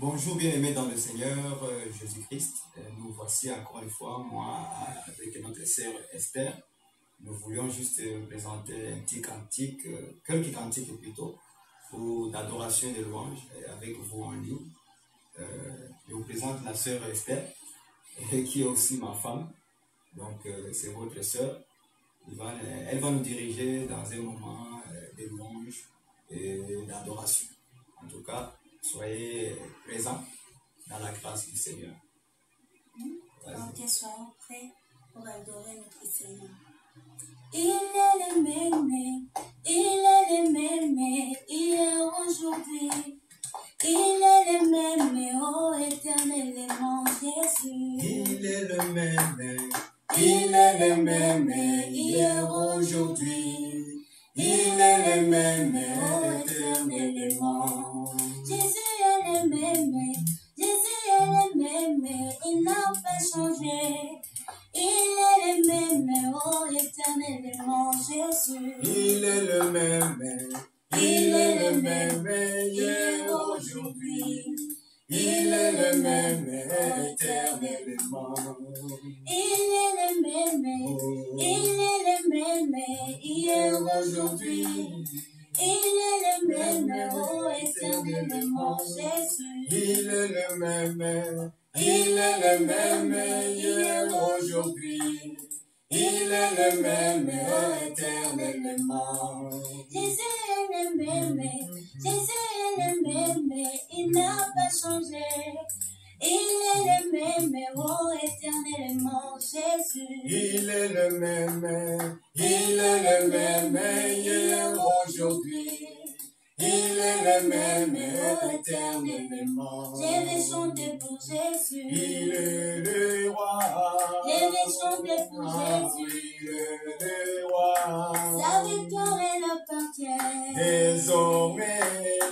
Bonjour bien-aimés dans le Seigneur Jésus-Christ. Nous voici encore une fois, moi avec notre sœur Esther. Nous voulions juste présenter un petit cantique, quelques cantiques plutôt, pour d'adoration et de louange avec vous en ligne. Je vous présente la sœur Esther, qui est aussi ma femme. Donc c'est votre sœur. Elle va nous diriger dans un moment de louange et d'adoration. En tout cas, soyez présents dans la grâce du Seigneur. Donc, soyons prêts pour adorer notre Seigneur. Il est le même, hier, aujourd'hui. Il est le même, oh éternellement Jésus. Il est le même, hier, aujourd'hui. Il est le même, oh éternellement. Jésus est le même, il n'a pas changé. Il est le même, oh éternellement Jésus. il est le même, hier, aujourd'hui. il est le même éternellement. Il est le même, hier, aujourd'hui. Il est le même, oh éternellement Jésus. Il est le même, hier, aujourd'hui. Il est le même éternellement. Jésus est le même, il n'a pas changé. Il est le même, oh éternellement Jésus. Il est le même, hier, aujourd'hui. Il est le même éternellement. Je vais chanter pour Jésus. Il est le roi. Je vais chanter pour Jésus. Il est le roi. Sa victoire elle appartient. Désormais,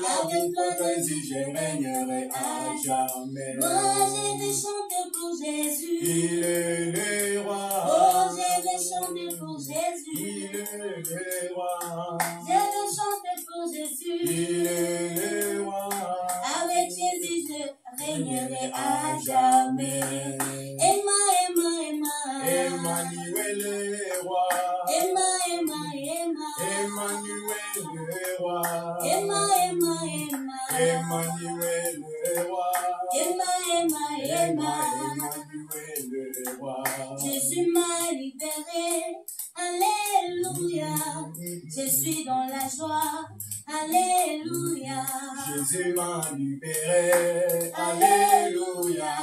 la victoire réside, je régnerai à jamais. Moi je vais chanter pour Jésus. Il est le roi. Oh, je vais chanter pour Jésus. Il est le roi. Je vais chanter pour Jésus. Il est le roi. Avec Jésus je régnerai à jamais. Emma. Emmanuel le roi. Emma. Emmanuel le roi. Emma. Emmanuel le roi. Emma. Emmanuel le roi. Jésus m'a libéré, alléluia. Je suis dans la joie, alléluia. Jésus m'a libéré, alléluia.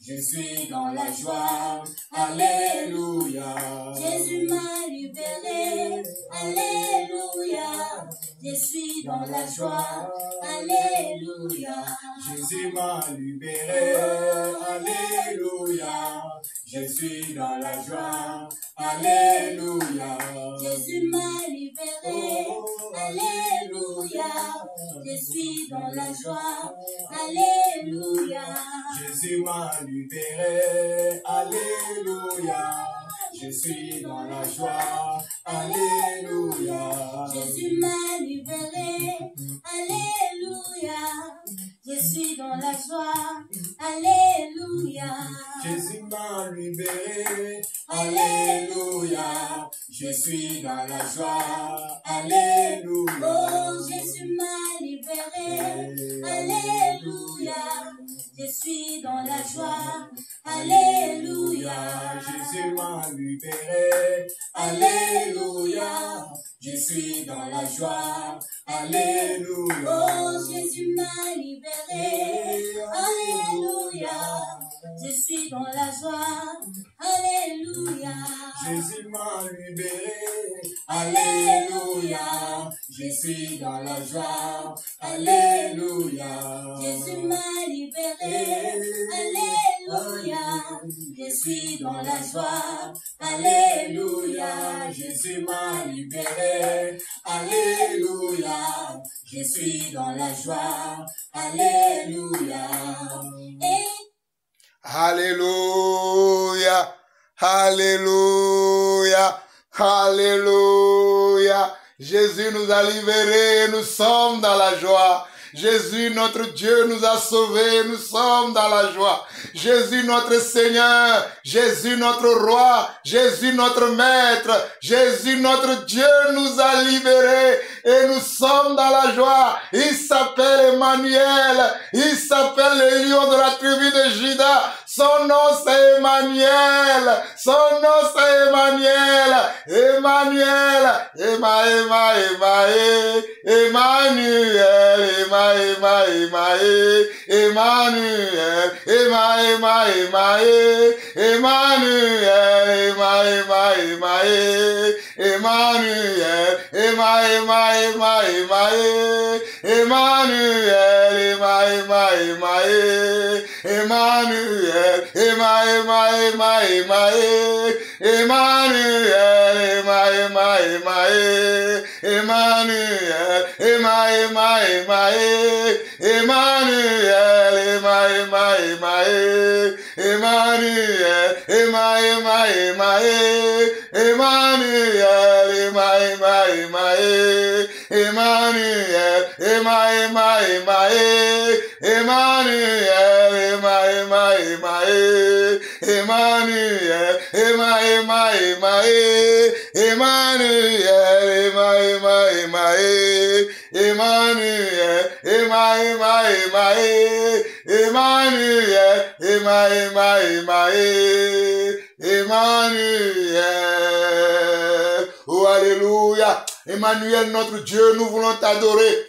Je suis dans la joie, alléluia. Jésus m'a libéré, alléluia. Je suis dans la joie, alléluia. Jésus m'a libéré, alléluia. Je suis dans la joie, alléluia. Jésus m'a libéré, alléluia. Je suis dans la joie, alléluia. Jésus m'a libéré, alléluia. Je suis dans la joie, alléluia. Jésus m'a libéré, alléluia. Je suis dans la joie, alléluia. Jésus m'a libéré, alléluia. Je suis dans la joie, alléluia. Oh, Jésus m'a libéré, alléluia. Je suis dans la joie, alléluia. Jésus m'a libéré, alléluia. Je suis dans la joie, alléluia. Oh, Jésus m'a libéré, alléluia. Je suis dans la joie, alléluia. Jésus m'a libéré, alléluia. Je suis dans la joie, alléluia. Jésus m'a libéré, alléluia. Je suis dans la joie, alléluia. Jésus m'a libéré, alléluia. Je suis dans la joie, alléluia. Et Alléluia, alléluia, alléluia. Jésus nous a libérés, nous sommes dans la joie. Jésus, notre Dieu, nous a sauvés. Nous sommes dans la joie. Jésus, notre Seigneur. Jésus, notre Roi. Jésus, notre Maître. Jésus, notre Dieu, nous a libérés. Et nous sommes dans la joie. Il s'appelle Emmanuel. Il s'appelle le lion de la tribu de Juda. Son nom c'est Emmanuel. Son nom c'est Emmanuel. Emmanuel. Emmanuel. Emmanuel. Emmanuel. Emmanuel. Emmanuel. Emmanuel. Oh, alléluia. Emmanuel, notre Dieu, nous voulons t'adorer.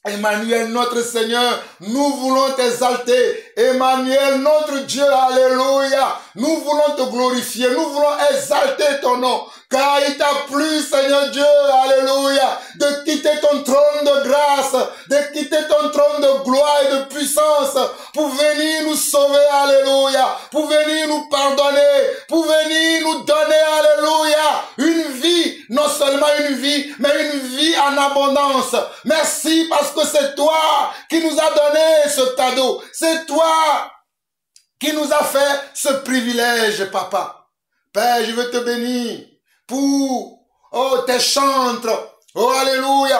Emmanuel, notre Seigneur, nous voulons t'exalter. Emmanuel, notre Dieu, alléluia. Nous voulons te glorifier, nous voulons exalter ton nom. Car il t'a plu, Seigneur Dieu, alléluia, de quitter ton trône de grâce, de quitter ton trône de gloire et de puissance pour venir nous sauver, alléluia, pour venir nous pardonner, pour venir nous donner, alléluia, une vie, non seulement une vie, mais une vie en abondance. Merci parce que c'est toi qui nous as donné ce cadeau. C'est toi qui nous a fait ce privilège, papa. Père, je veux te bénir pour, tes chantres. Oh, alléluia.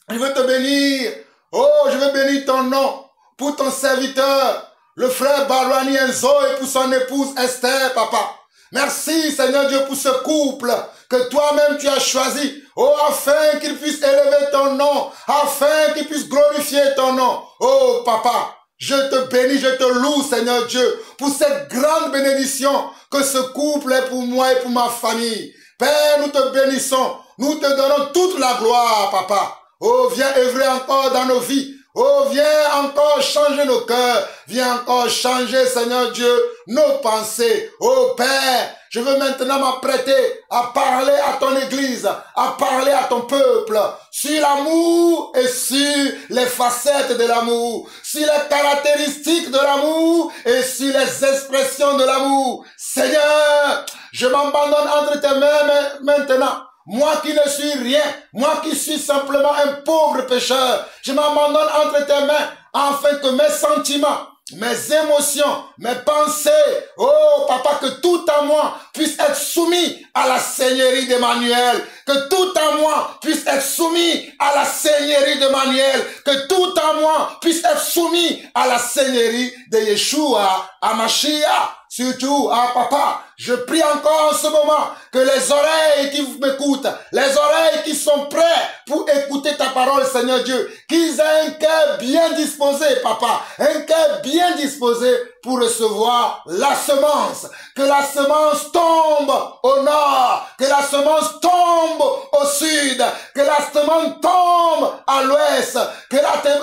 Je veux te bénir. Oh, je veux bénir ton nom pour ton serviteur, le frère Barouani Enzo, et pour son épouse Esther, papa. Merci, Seigneur Dieu, pour ce couple que toi-même tu as choisi. Oh, afin qu'il puisse élever ton nom, afin qu'il puisse glorifier ton nom. Oh, papa, je te bénis, je te loue, Seigneur Dieu, pour cette grande bénédiction que ce couple est pour moi et pour ma famille. Père, nous te bénissons, nous te donnons toute la gloire, papa. Oh, viens œuvrer encore dans nos vies. Oh, viens encore changer nos cœurs. Viens encore changer, Seigneur Dieu, nos pensées. Oh, Père, je veux maintenant m'apprêter à parler à ton église, à parler à ton peuple, sur l'amour et sur les facettes de l'amour, sur les caractéristiques de l'amour et sur les expressions de l'amour. Seigneur, je m'abandonne entre tes mains maintenant. Moi qui ne suis rien, moi qui suis simplement un pauvre pécheur, je m'abandonne entre tes mains afin que mes sentiments, mes émotions, mes pensées, oh papa, que tout en moi puisse être soumis à la seigneurie d'Emmanuel, que tout en moi puisse être soumis à la seigneurie d'Emmanuel, que tout en moi puisse être soumis à la seigneurie de Yeshua, à Mashiach. Surtout, papa, je prie encore en ce moment que les oreilles qui m'écoutent, les oreilles qui sont prêtes pour écouter ta parole, Seigneur Dieu, qu'ils aient un cœur bien disposé, papa, un cœur bien disposé pour recevoir la semence. Que la semence tombe au nord, que la semence tombe au sud, que la semence tombe à l'ouest, que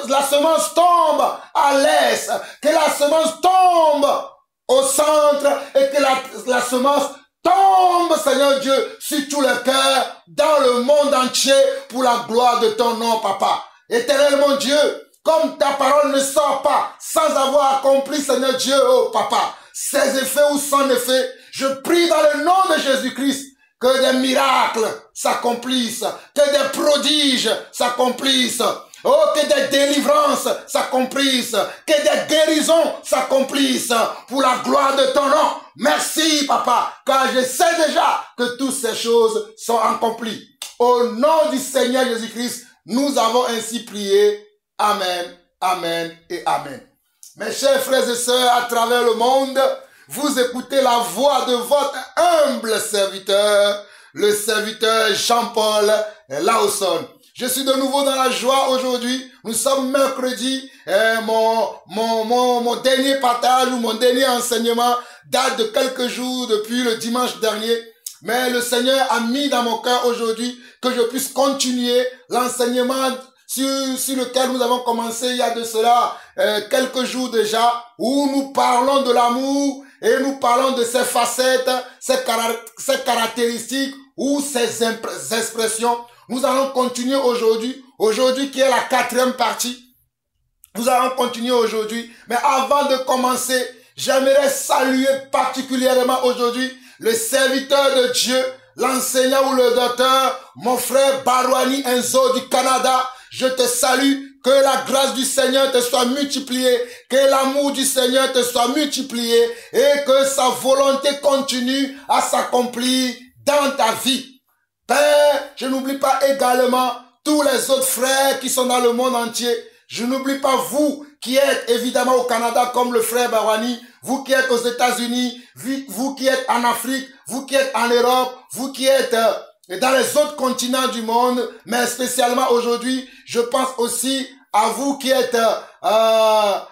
la semence tombe à l'est, que la semence tombe au centre et que la semence tombe, Seigneur Dieu, sur tous les cœurs, dans le monde entier, pour la gloire de ton nom, papa. Éternel mon Dieu, comme ta parole ne sort pas sans avoir accompli, Seigneur Dieu, oh papa, ses effets ou son effet, je prie dans le nom de Jésus-Christ que des miracles s'accomplissent, que des prodiges s'accomplissent. Oh, que des délivrances s'accomplissent, que des guérisons s'accomplissent pour la gloire de ton nom. Merci, papa, car je sais déjà que toutes ces choses sont accomplies. Au nom du Seigneur Jésus-Christ, nous avons ainsi prié Amen, amen et amen. Mes chers frères et sœurs à travers le monde, vous écoutez la voix de votre humble serviteur, le serviteur Jean-Paul Laosson. Je suis de nouveau dans la joie aujourd'hui. Nous sommes mercredi. Mon dernier partage ou mon dernier enseignement date de quelques jours depuis le dimanche dernier. Mais le Seigneur a mis dans mon cœur aujourd'hui que je puisse continuer l'enseignement sur lequel nous avons commencé il y a de cela quelques jours déjà, où nous parlons de l'amour et nous parlons de ses facettes, ses caractéristiques ou ses expressions. Nous allons continuer aujourd'hui qui est la 4e partie. Nous allons continuer aujourd'hui. Mais avant de commencer, j'aimerais saluer particulièrement aujourd'hui le serviteur de Dieu, l'enseignant ou le docteur, mon frère Barouani Enzo du Canada. Je te salue. Que la grâce du Seigneur te soit multipliée, que l'amour du Seigneur te soit multiplié et que sa volonté continue à s'accomplir dans ta vie. Père, je n'oublie pas également tous les autres frères qui sont dans le monde entier. Je n'oublie pas vous qui êtes évidemment au Canada comme le frère Barouani, vous qui êtes aux États-Unis, vous qui êtes en Afrique, vous qui êtes en Europe, vous qui êtes dans les autres continents du monde, mais spécialement aujourd'hui, je pense aussi à vous qui êtes à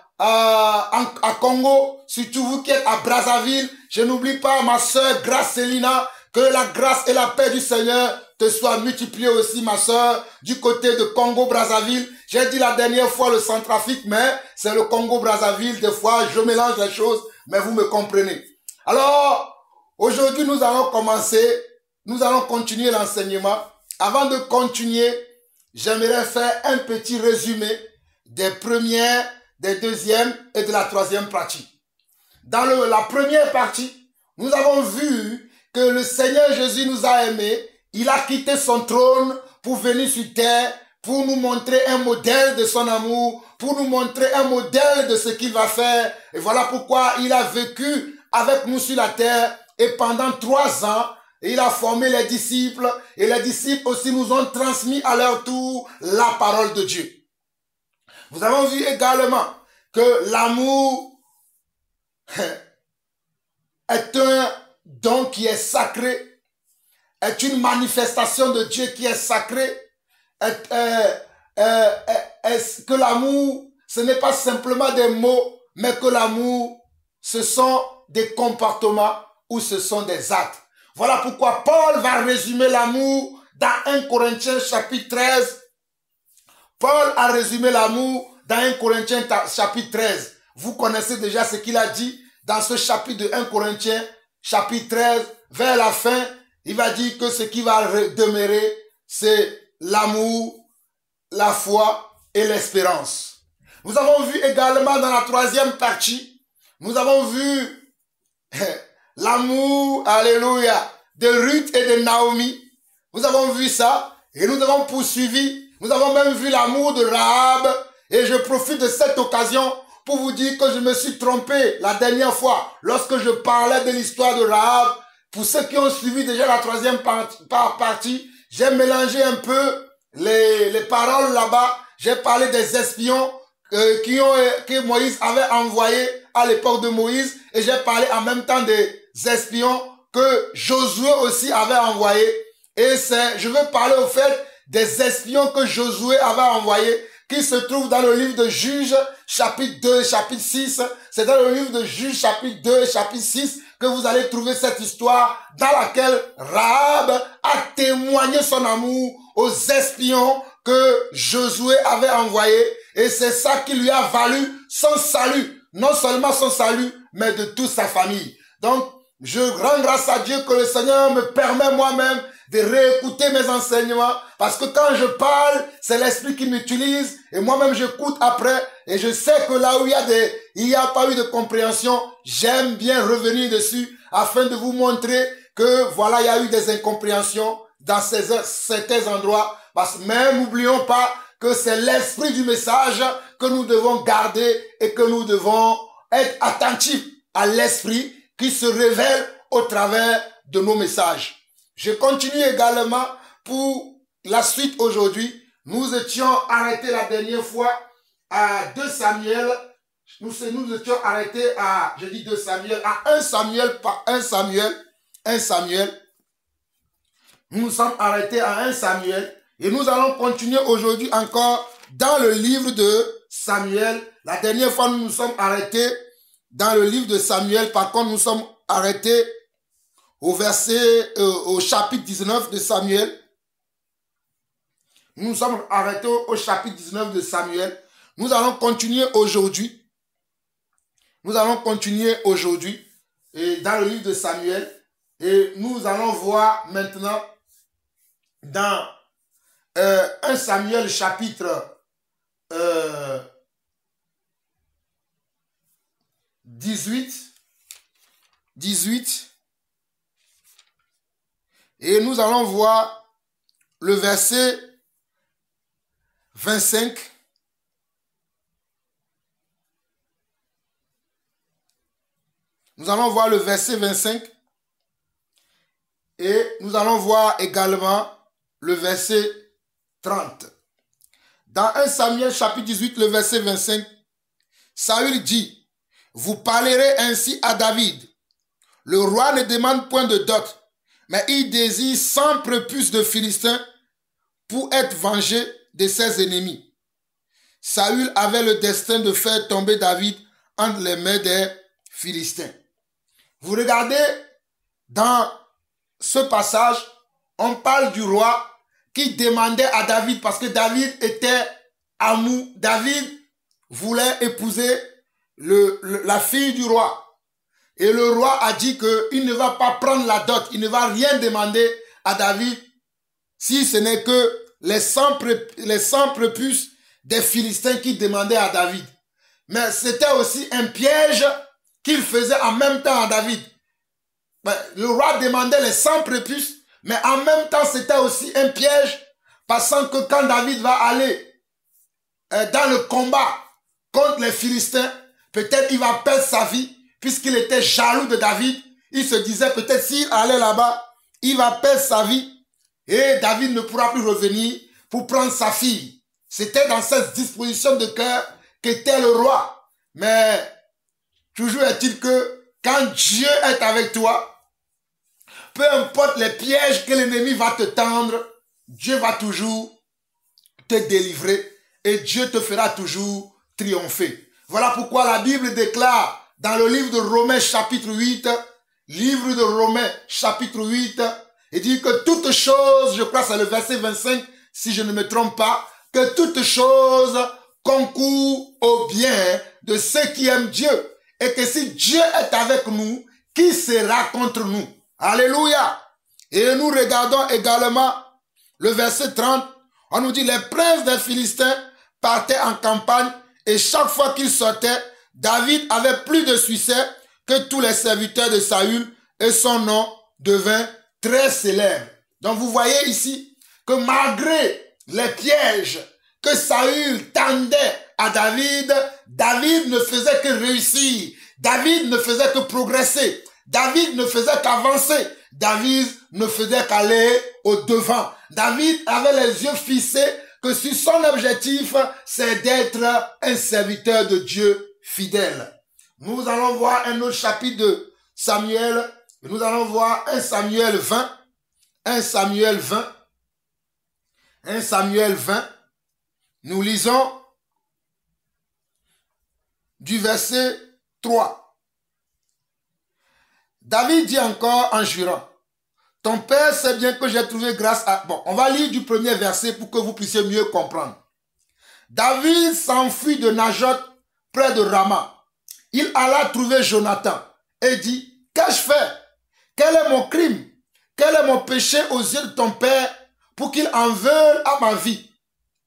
Congo, surtout vous qui êtes à Brazzaville. Je n'oublie pas ma sœur Gracelina, que la grâce et la paix du Seigneur te soient multipliées aussi, ma sœur, du côté de Congo-Brazzaville. J'ai dit la dernière fois le Centrafrique, mais c'est le Congo-Brazzaville. Des fois, je mélange les choses, mais vous me comprenez. Alors, aujourd'hui, nous allons continuer l'enseignement. Avant de continuer, j'aimerais faire un petit résumé des premières, des deuxièmes et de la 3e partie. Dans la première partie, nous avons vu que le Seigneur Jésus nous a aimés. Il a quitté son trône pour venir sur terre, pour nous montrer un modèle de son amour, pour nous montrer un modèle de ce qu'il va faire. Et voilà pourquoi il a vécu avec nous sur la terre. Et pendant 3 ans, il a formé les disciples. Et les disciples aussi nous ont transmis à leur tour la parole de Dieu. Nous avons vu également que l'amour est un don qui est sacré, est une manifestation de Dieu qui est sacrée, que l'amour, ce n'est pas simplement des mots, mais que l'amour, ce sont des comportements ou ce sont des actes. Voilà pourquoi Paul va résumer l'amour dans 1 Corinthiens chapitre 13. Paul a résumé l'amour dans 1 Corinthiens chapitre 13. Vous connaissez déjà ce qu'il a dit dans ce chapitre de 1 Corinthiens chapitre 13. Vers la fin, il va dire que ce qui va demeurer, c'est l'amour, la foi et l'espérance. Nous avons vu également dans la 3e partie, nous avons vu l'amour, alléluia, de Ruth et de Naomi. Nous avons vu ça et nous avons poursuivi. Nous avons même vu l'amour de Rahab. Et je profite de cette occasion pour vous dire que je me suis trompé la dernière fois lorsque je parlais de l'histoire de Rahab. Pour ceux qui ont suivi déjà la 3e partie, j'ai mélangé un peu les paroles là-bas. J'ai parlé des espions que Moïse avait envoyés à l'époque de Moïse. Et j'ai parlé en même temps des espions que Josué aussi avait envoyés. Et je veux parler au fait des espions que Josué avait envoyés, qui se trouvent dans le livre de Juges, chapitre 2, chapitre 6. C'est dans le livre de Juges, chapitre 2, chapitre 6, que vous allez trouver cette histoire dans laquelle Rahab a témoigné son amour aux espions que Josué avait envoyés. Et c'est ça qui lui a valu son salut. Non seulement son salut, mais de toute sa famille. Donc, je rends grâce à Dieu que le Seigneur me permet moi-même de réécouter mes enseignements, parce que quand je parle, c'est l'Esprit qui m'utilise, et moi-même j'écoute après, et je sais que là où il n'y a pas eu de compréhension, j'aime bien revenir dessus, afin de vous montrer que voilà, il y a eu des incompréhensions dans certains endroits, mais n'oublions pas que c'est l'esprit du message que nous devons garder, et que nous devons être attentifs à l'esprit qui se révèle au travers de nos messages. Je continue également pour la suite aujourd'hui. Nous étions arrêtés la dernière fois à 2 Samuel. Nous étions arrêtés à, je dis 2 Samuel, à 1 Samuel, pas 1 Samuel. Nous nous sommes arrêtés à 1 Samuel. Et nous allons continuer aujourd'hui encore dans le livre de Samuel. La dernière fois, nous nous sommes arrêtés dans le livre de Samuel. Par contre, nous sommes arrêtés au chapitre 19 de Samuel. Nous nous sommes arrêtés au chapitre 19 de Samuel. Nous allons continuer aujourd'hui. Nous allons continuer aujourd'hui dans le livre de Samuel. Et nous allons voir maintenant dans 1 Samuel chapitre 18. Et nous allons voir le verset 25. Nous allons voir le verset 25. Et nous allons voir également le verset 30. Dans 1 Samuel chapitre 18, le verset 25, Saül dit, « Vous parlerez ainsi à David. Le roi ne demande point de dot, mais il désire 100 prépuces de Philistins pour être vengé de ses ennemis. » Saül avait le destin de faire tomber David entre les mains des Philistins. Vous regardez dans ce passage, on parle du roi qui demandait à David, parce que David était amoureux. David voulait épouser la fille du roi. Et le roi a dit qu'il ne va pas prendre la dot, il ne va rien demander à David, si ce n'est que les 100 prépuces des Philistins qui demandaient à David. Mais c'était aussi un piège qu'il faisait en même temps à David. Le roi demandait les 100 prépuces, mais en même temps, c'était aussi un piège, parce que quand David va aller dans le combat contre les Philistins, peut-être il va perdre sa vie, puisqu'il était jaloux de David. Il se disait peut-être s'il allait là-bas, il va perdre sa vie, et David ne pourra plus revenir pour prendre sa fille. C'était dans cette disposition de cœur qu'était le roi. Mais toujours est-il que quand Dieu est avec toi, peu importe les pièges que l'ennemi va te tendre, Dieu va toujours te délivrer et Dieu te fera toujours triompher. Voilà pourquoi la Bible déclare dans le livre de Romains chapitre 8, il dit que toutes choses, je crois que c'est le verset 25, si je ne me trompe pas, que toutes choses concourent au bien de ceux qui aiment Dieu. Et que si Dieu est avec nous, qui sera contre nous? Alléluia. Et nous regardons également le verset 30. On nous dit, les princes des Philistins partaient en campagne et chaque fois qu'ils sortaient, David avait plus de succès que tous les serviteurs de Saül et son nom devint très célèbre. Donc vous voyez ici que malgré les pièges que Saül tendait à David, David ne faisait que réussir. David ne faisait que progresser. David ne faisait qu'avancer. David ne faisait qu'aller au devant. David avait les yeux fixés que sur son objectif, c'est d'être un serviteur de Dieu fidèle. Nous allons voir un autre chapitre de Samuel. Nous allons voir 1 Samuel 20. 1 Samuel 20. 1 Samuel 20. Nous lisons du verset 3. David dit encore en jurant, « Ton père sait bien que j'ai trouvé grâce à... » Bon, on va lire du premier verset pour que vous puissiez mieux comprendre. David s'enfuit de Najoth près de Rama. Il alla trouver Jonathan et dit, « Qu'ai-je fait? Quel est mon crime? Quel est mon péché aux yeux de ton père pour qu'il en veuille à ma vie? »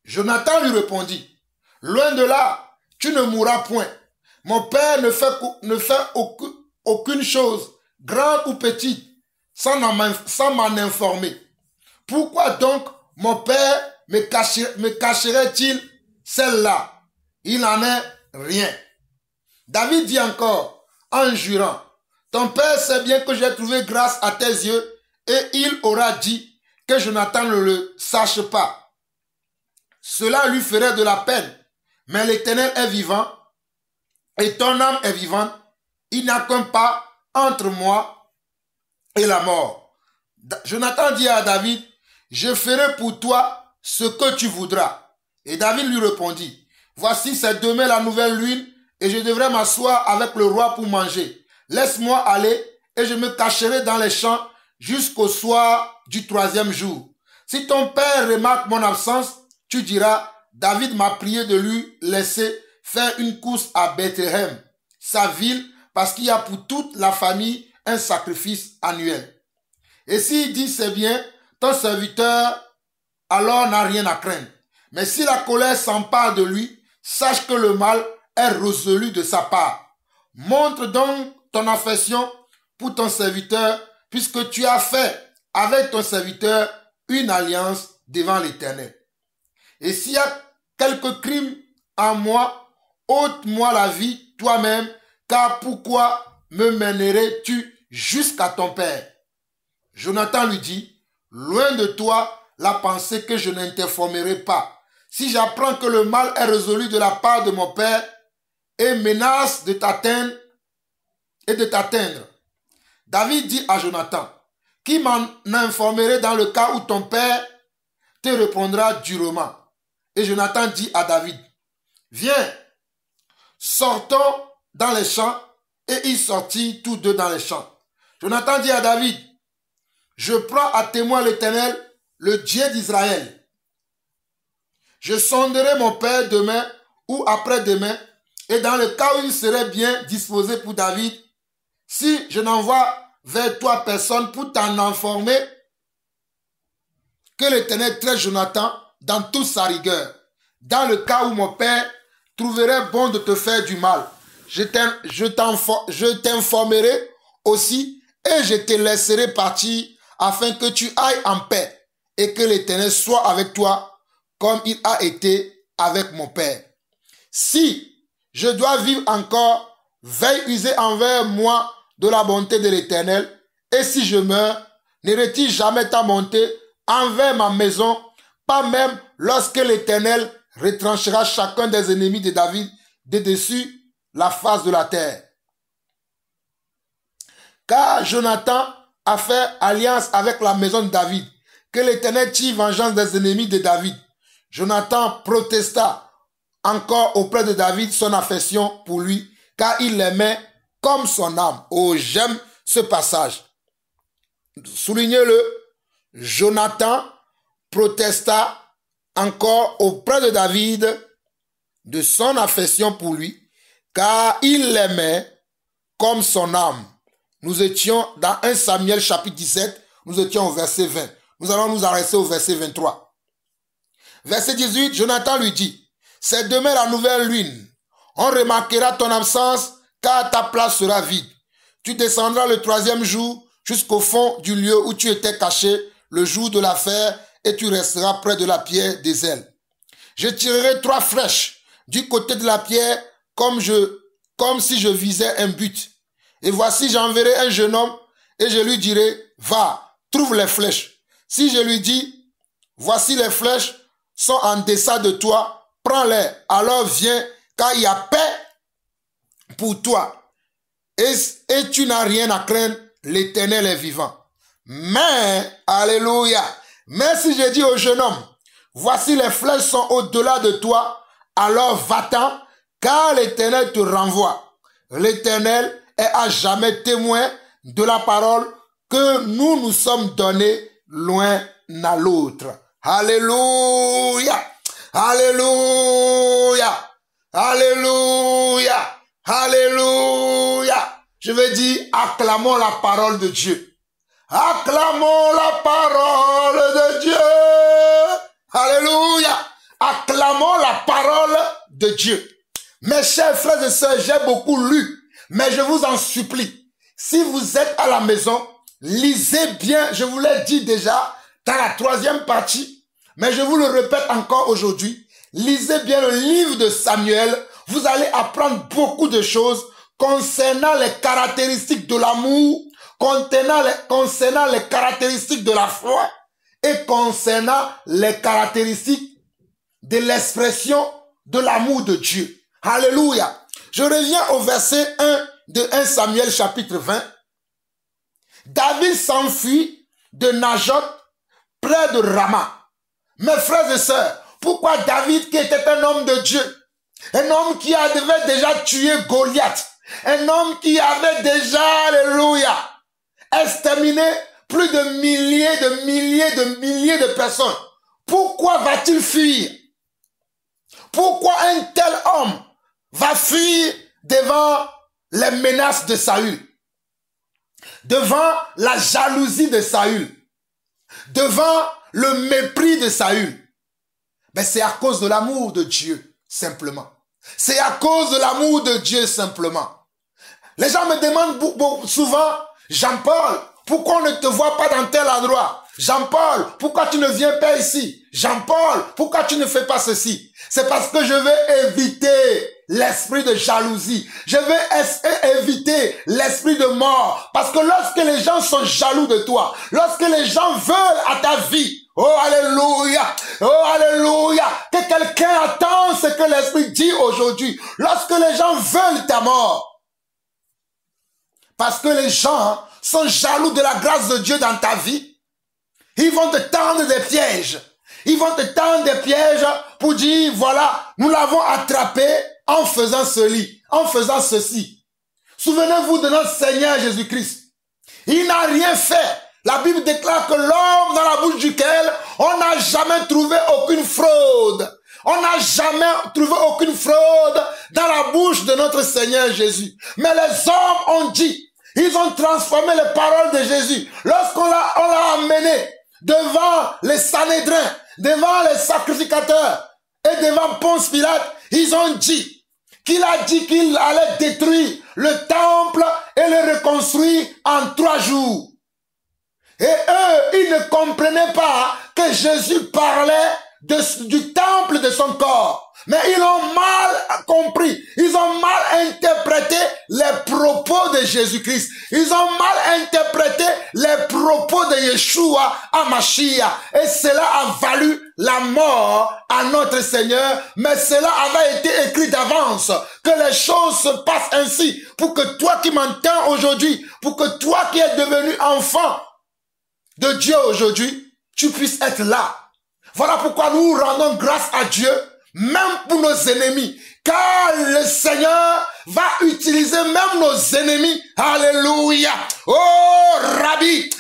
Jonathan lui répondit, « Loin de là, tu ne mourras point. Mon père ne fait aucune chose, grande ou petite, sans m'en informer. Pourquoi donc mon père me cacherait-il celle-là? Il n'en est rien. » David dit encore, en jurant, « Ton père sait bien que j'ai trouvé grâce à tes yeux, et il aura dit que Jonathan ne le sache pas. Cela lui ferait de la peine, mais l'Éternel est vivant et ton âme est vivante. Il n'y a qu'un pas entre moi et la mort. Jonathan dit à David, je ferai pour toi ce que tu voudras. Et David lui répondit, voici c'est demain la nouvelle lune et je devrais m'asseoir avec le roi pour manger. Laisse-moi aller et je me cacherai dans les champs jusqu'au soir du 3e jour. Si ton père remarque mon absence, tu diras, David m'a prié de lui laisser faire une course à Bethléem, sa ville, parce qu'il y a pour toute la famille un sacrifice annuel. Et s'il dit c'est bien, ton serviteur alors n'a rien à craindre. Mais si la colère s'empare de lui, sache que le mal est résolu de sa part. Montre donc ton affection pour ton serviteur, puisque tu as fait avec ton serviteur une alliance devant l'Éternel. Et s'il y a quelque crime en moi, ôte-moi la vie toi-même, car pourquoi me mènerais-tu jusqu'à ton père? Jonathan lui dit, loin de toi la pensée que je n'interformerai pas. Si j'apprends que le mal est résolu de la part de mon père et menace de t'atteindre David dit à Jonathan, qui m'en informerait dans le cas où ton père te répondra durement? Et Jonathan dit à David, viens, sortons dans les champs. Et ils sortirent tous deux dans les champs. Jonathan dit à David, je prends à témoin l'Éternel, le Dieu d'Israël. Je sonderai mon père demain ou après-demain, et dans le cas où il serait bien disposé pour David, si je n'envoie vers toi personne pour t'en informer, que l'Éternel traite Jonathan dans toute sa rigueur. Dans le cas où mon père trouverait bon de te faire du mal, je t'informerai aussi et je te laisserai partir afin que tu ailles en paix et que l'Éternel soit avec toi comme il a été avec mon père. Si je dois vivre encore, veille user envers moi de la bonté de l'Éternel, et si je meurs, ne retire jamais ta bonté envers ma maison, pas même lorsque l'Éternel retranchera chacun des ennemis de David de dessus la face de la terre. Car Jonathan a fait alliance avec la maison de David, que l'Éternel tire vengeance des ennemis de David. Jonathan protesta encore auprès de David son affection pour lui, car il l'aimait comme son âme. Oh, j'aime ce passage. Soulignez-le, Jonathan protesta encore auprès de David de son affection pour lui, car il l'aimait comme son âme. Nous étions dans 1 Samuel chapitre 17, nous étions au verset 20. Nous allons nous arrêter au verset 23. Verset 18, Jonathan lui dit, c'est demain la nouvelle lune. On remarquera ton absence, car ta place sera vide. Tu descendras le 3e jour jusqu'au fond du lieu où tu étais caché le jour de l'affaire et tu resteras près de la pierre des ailes. Je tirerai 3 flèches du côté de la pierre comme si je visais un but. Et voici, j'enverrai un jeune homme et je lui dirai, va, trouve les flèches. Si je lui dis, voici les flèches sont en deçà de toi, prends-les, alors viens, car il y a paix pour toi. Et tu n'as rien à craindre, l'Éternel est vivant. Mais, alléluia, mais si je dis au jeune homme, voici les flèches sont au-delà de toi, alors va-t'en, car l'Éternel te renvoie. L'Éternel est à jamais témoin de la parole que nous nous sommes donnés l'un à l'autre. Alléluia, alléluia, alléluia, alléluia. Je vais dire, acclamons la parole de Dieu. Acclamons la parole de Dieu. Alléluia. Acclamons la parole de Dieu. Mes chers frères et sœurs, j'ai beaucoup lu, mais je vous en supplie, si vous êtes à la maison, lisez bien, je vous l'ai dit déjà dans la 3e partie, mais je vous le répète encore aujourd'hui, lisez bien le livre de Samuel, vous allez apprendre beaucoup de choses concernant les caractéristiques de l'amour, concernant les caractéristiques de la foi et concernant les caractéristiques de l'expression de l'amour de Dieu. Alléluia. Je reviens au verset 1 de 1 Samuel chapitre 20. David s'enfuit de Najot près de Rama. Mes frères et sœurs, pourquoi David, qui était un homme de Dieu, un homme qui avait déjà tué Goliath, un homme qui avait déjà, alléluia, exterminé plus de milliers de personnes, pourquoi va-t-il fuir? Pourquoi un tel homme va fuir devant les menaces de Saül, devant la jalousie de Saül, devant le mépris de Saül? Mais c'est à cause de l'amour de Dieu, simplement. C'est à cause de l'amour de Dieu, simplement. Les gens me demandent souvent, Jean-Paul, pourquoi on ne te voit pas dans tel endroit? Jean-Paul, pourquoi tu ne viens pas ici? Jean-Paul, pourquoi tu ne fais pas ceci? C'est parce que je veux éviter l'esprit de jalousie. Je veux éviter l'esprit de mort. Parce que lorsque les gens sont jaloux de toi, lorsque les gens veulent à ta vie, oh alléluia, que quelqu'un attend ce que l'esprit dit aujourd'hui. Lorsque les gens veulent ta mort, parce que les gens sont jaloux de la grâce de Dieu dans ta vie, ils vont te tendre des pièges. Ils vont te tendre des pièges pour dire, voilà, nous l'avons attrapé en faisant en faisant ceci. Souvenez-vous de notre Seigneur Jésus-Christ. Il n'a rien fait. La Bible déclare que l'homme dans la bouche duquel on n'a jamais trouvé aucune fraude. On n'a jamais trouvé aucune fraude dans la bouche de notre Seigneur Jésus. Mais les hommes ont dit, ils ont transformé les paroles de Jésus. Lorsqu'on l'a amené devant les Sanhédrins, devant les sacrificateurs et devant Ponce Pilate, ils ont dit qu'il a dit qu'il allait détruire le temple et le reconstruire en 3 jours. Et eux, ils ne comprenaient pas que Jésus parlait du temple de son corps. Mais ils ont mal compris. Ils ont mal interprété les propos de Jésus-Christ. Ils ont mal interprété les propos de Yeshua à Mashiach. Et cela a valu la mort à notre Seigneur. Mais cela avait été écrit d'avance. Que les choses se passent ainsi. Pour que toi qui m'entends aujourd'hui, pour que toi qui es devenu enfant de Dieu aujourd'hui, tu puisses être là. Voilà pourquoi nous rendons grâce à Dieu, même pour nos ennemis. Car le Seigneur va utiliser même nos ennemis. Alléluia. Oh, Rabbi.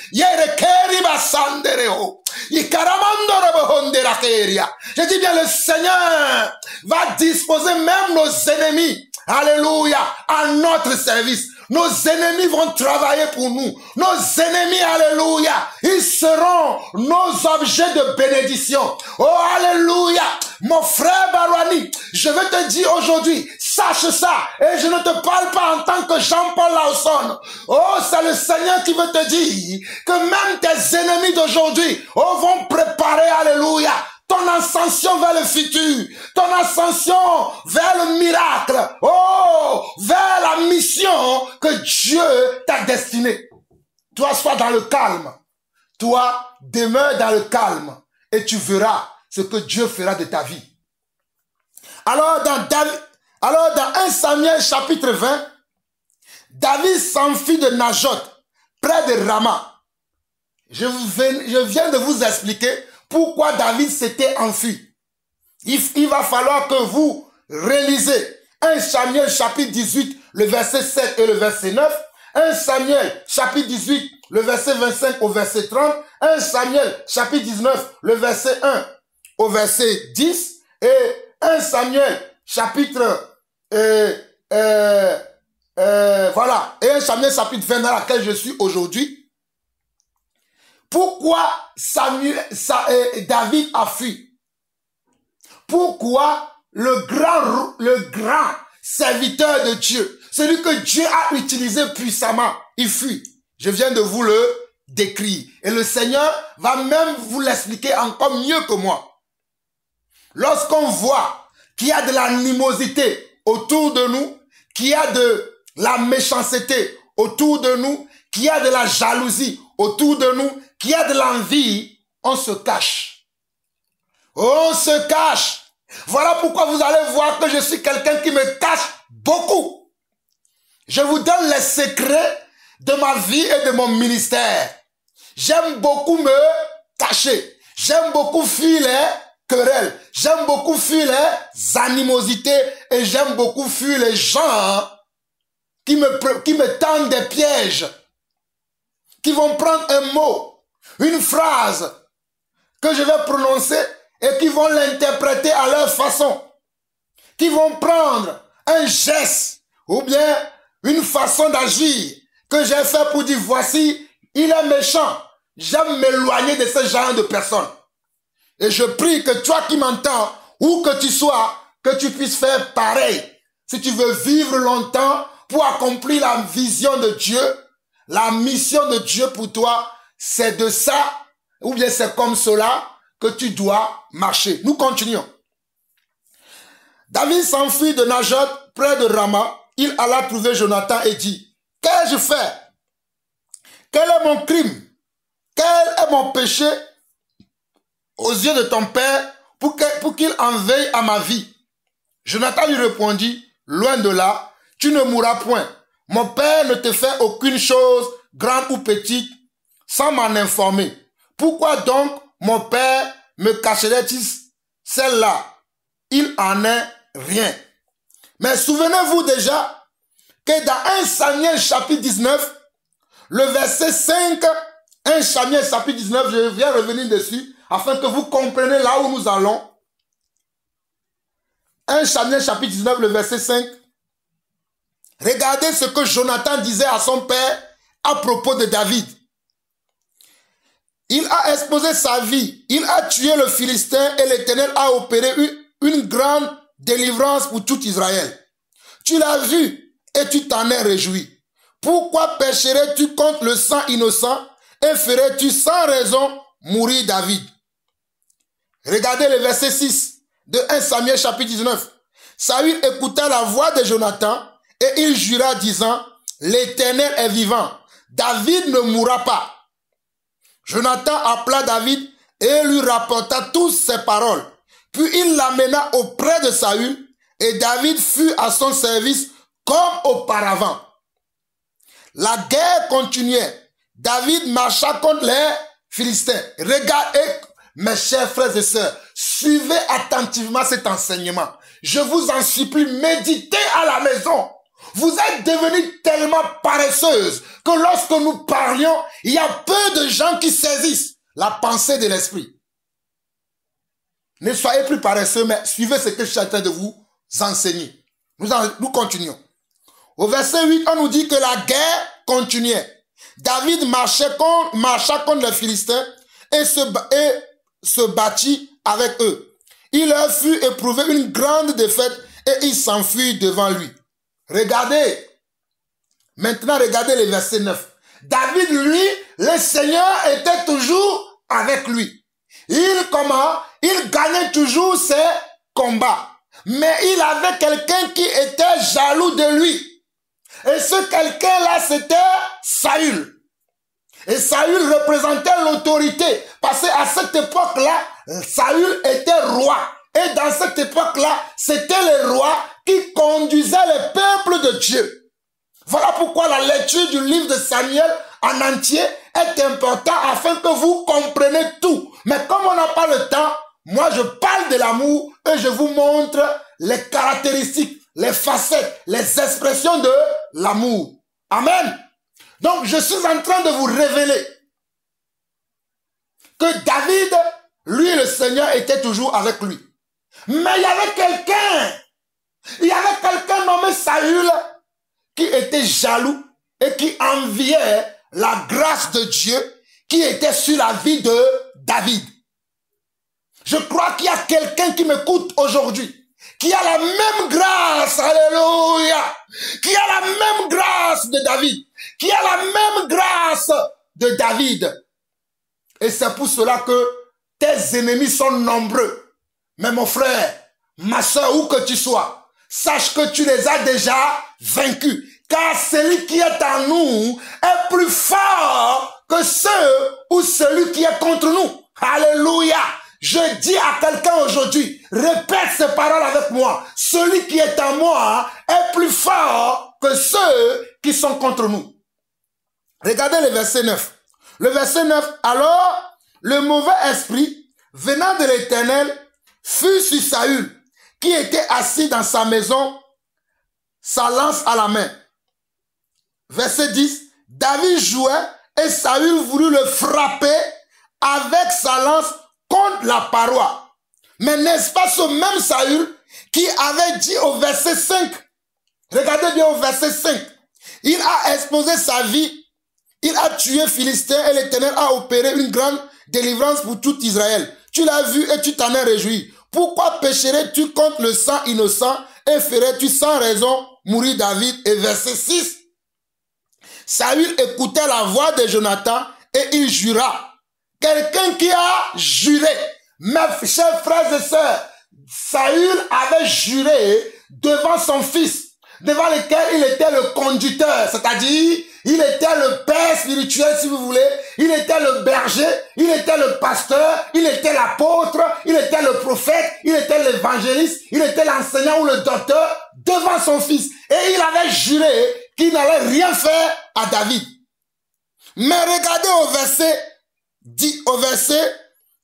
Je dis bien, le Seigneur va disposer même nos ennemis. Alléluia. À notre service. Nos ennemis vont travailler pour nous. Nos ennemis, alléluia, ils seront nos objets de bénédiction. Oh, alléluia. Mon frère Barouani, je vais te dire aujourd'hui, sache ça. Et je ne te parle pas en tant que Jean-Paul Lawson. Oh, c'est le Seigneur qui veut te dire que même tes ennemis d'aujourd'hui vont préparer, alléluia, ton ascension vers le futur, ton ascension vers le miracle, vers la mission que Dieu t'a destinée. Toi, sois dans le calme. Toi, demeure dans le calme et tu verras ce que Dieu fera de ta vie. Alors, dans 1 Samuel chapitre 20, David s'enfuit de Najot, près de Rama. Je viens de vous expliquer pourquoi David s'était enfui. Il va falloir que vous réalisez 1 Samuel chapitre 18, le verset 7 et le verset 9. 1 Samuel chapitre 18, le verset 25 au verset 30. 1 Samuel chapitre 19, le verset 1 au verset 10. Et 1 Samuel chapitre... voilà. Et 1 Samuel chapitre 20 dans laquelle je suis aujourd'hui. Pourquoi David a fui? Pourquoi le grand serviteur de Dieu, celui que Dieu a utilisé puissamment, il fuit? Je viens de vous le décrire. Et le Seigneur va même vous l'expliquer encore mieux que moi. Lorsqu'on voit qu'il y a de l'animosité autour de nous, qu'il y a de la méchanceté autour de nous, qu'il y a de la jalousie autour de nous, qu'il y a de l'envie, on se cache. On se cache. Voilà pourquoi vous allez voir que je suis quelqu'un qui me cache beaucoup. Je vous donne les secrets de ma vie et de mon ministère. J'aime beaucoup me cacher. J'aime beaucoup fuir les querelles. J'aime beaucoup fuir les animosités. Et j'aime beaucoup fuir les gens qui me tendent des pièges. Qui vont prendre un mot, une phrase que je vais prononcer et qui vont l'interpréter à leur façon. Qui vont prendre un geste ou bien une façon d'agir que j'ai fait pour dire voici, il est méchant. J'aime m'éloigner de ce genre de personnes. Et je prie que toi qui m'entends, où que tu sois, que tu puisses faire pareil. Si tu veux vivre longtemps pour accomplir la vision de Dieu, la mission de Dieu pour toi, c'est de ça, ou bien c'est comme cela que tu dois marcher. Nous continuons. David s'enfuit de Najoth près de Rama. Il alla trouver Jonathan et dit, qu'ai-je fait? Quel est mon crime? Quel est mon péché aux yeux de ton père pour qu'il en veille à ma vie? Jonathan lui répondit, loin de là, tu ne mourras point. Mon père ne te fait aucune chose, grande ou petite, sans m'en informer. Pourquoi donc mon père me cacherait-il celle-là? Il en est rien. Mais souvenez-vous déjà que dans 1 Samuel chapitre 19, le verset 5, 1 Samuel chapitre 19, je viens revenir dessus, afin que vous compreniez là où nous allons. 1 Samuel chapitre 19, le verset 5. Regardez ce que Jonathan disait à son père à propos de David. Il a exposé sa vie, il a tué le Philistin et l'Éternel a opéré une grande délivrance pour tout Israël. Tu l'as vu et tu t'en es réjoui. Pourquoi pécherais-tu contre le sang innocent et ferais-tu sans raison mourir David? Regardez le verset 6 de 1 Samuel chapitre 19. Saül écouta la voix de Jonathan et il jura disant, l'Éternel est vivant, David ne mourra pas. Jonathan appela David et lui rapporta toutes ses paroles. Puis il l'amena auprès de Saül et David fut à son service comme auparavant. La guerre continuait. David marcha contre les Philistins. Regardez, mes chers frères et sœurs, suivez attentivement cet enseignement. Je vous en supplie, méditez à la maison. Vous êtes devenus tellement paresseuses que lorsque nous parlions, il y a peu de gens qui saisissent la pensée de l'esprit. Ne soyez plus paresseux, mais suivez ce que je suis en train de vous enseigner. Nous continuons. Au verset 8, on nous dit que la guerre continuait. David marcha contre les Philistins et se battit avec eux. Il leur fut éprouvé une grande défaite et il s'enfuit devant lui. Regardez. Maintenant, regardez le verset 9. David, lui, le Seigneur était toujours avec lui. Il gagnait toujours ses combats. Mais il avait quelqu'un qui était jaloux de lui. Et ce quelqu'un-là, c'était Saül. Et Saül représentait l'autorité. Parce qu'à cette époque-là, Saül était roi. Et dans cette époque-là, c'était le roi qui conduisait le peuple de Dieu. Voilà pourquoi la lecture du livre de Samuel en entier est importante afin que vous compreniez tout. Mais comme on n'a pas le temps, moi je parle de l'amour et je vous montre les caractéristiques, les facettes, les expressions de l'amour. Amen. Donc je suis en train de vous révéler que David, lui le Seigneur était toujours avec lui. Mais il y avait quelqu'un nommé Saül qui était jaloux et qui enviait la grâce de Dieu qui était sur la vie de David. Je crois qu'il y a quelqu'un qui m'écoute aujourd'hui, qui a la même grâce, alléluia, qui a la même grâce de David, qui a la même grâce de David. Et c'est pour cela que tes ennemis sont nombreux. Mais mon frère, ma soeur, où que tu sois, sache que tu les as déjà vaincus. Car celui qui est en nous est plus fort que celui qui est contre nous. Alléluia. Je dis à quelqu'un aujourd'hui, répète ces paroles avec moi. Celui qui est en moi est plus fort que ceux qui sont contre nous. Regardez le verset 9. Le verset 9, alors le mauvais esprit venant de l'Éternel fut sur Saül, qui était assis dans sa maison, sa lance à la main. Verset 10, David jouait et Saül voulut le frapper avec sa lance contre la paroi. Mais n'est-ce pas ce même Saül qui avait dit au verset 5, regardez bien au verset 5, il a exposé sa vie, il a tué Philistin et l'Éternel a opéré une grande délivrance pour tout Israël. Tu l'as vu et tu t'en es réjoui. Pourquoi pécherais-tu contre le sang innocent et ferais-tu sans raison mourir David? Et verset 6, Saül écoutait la voix de Jonathan et il jura. Quelqu'un qui a juré. Mes chers frères et sœurs, Saül avait juré devant son fils, devant lequel il était le conducteur, c'est-à-dire il était le père spirituel si vous voulez, il était le berger, il était le pasteur, il était l'apôtre, il était le prophète, il était l'évangéliste, il était l'enseignant ou le docteur devant son fils. Et il avait juré qu'il n'allait rien faire à David. Mais regardez au verset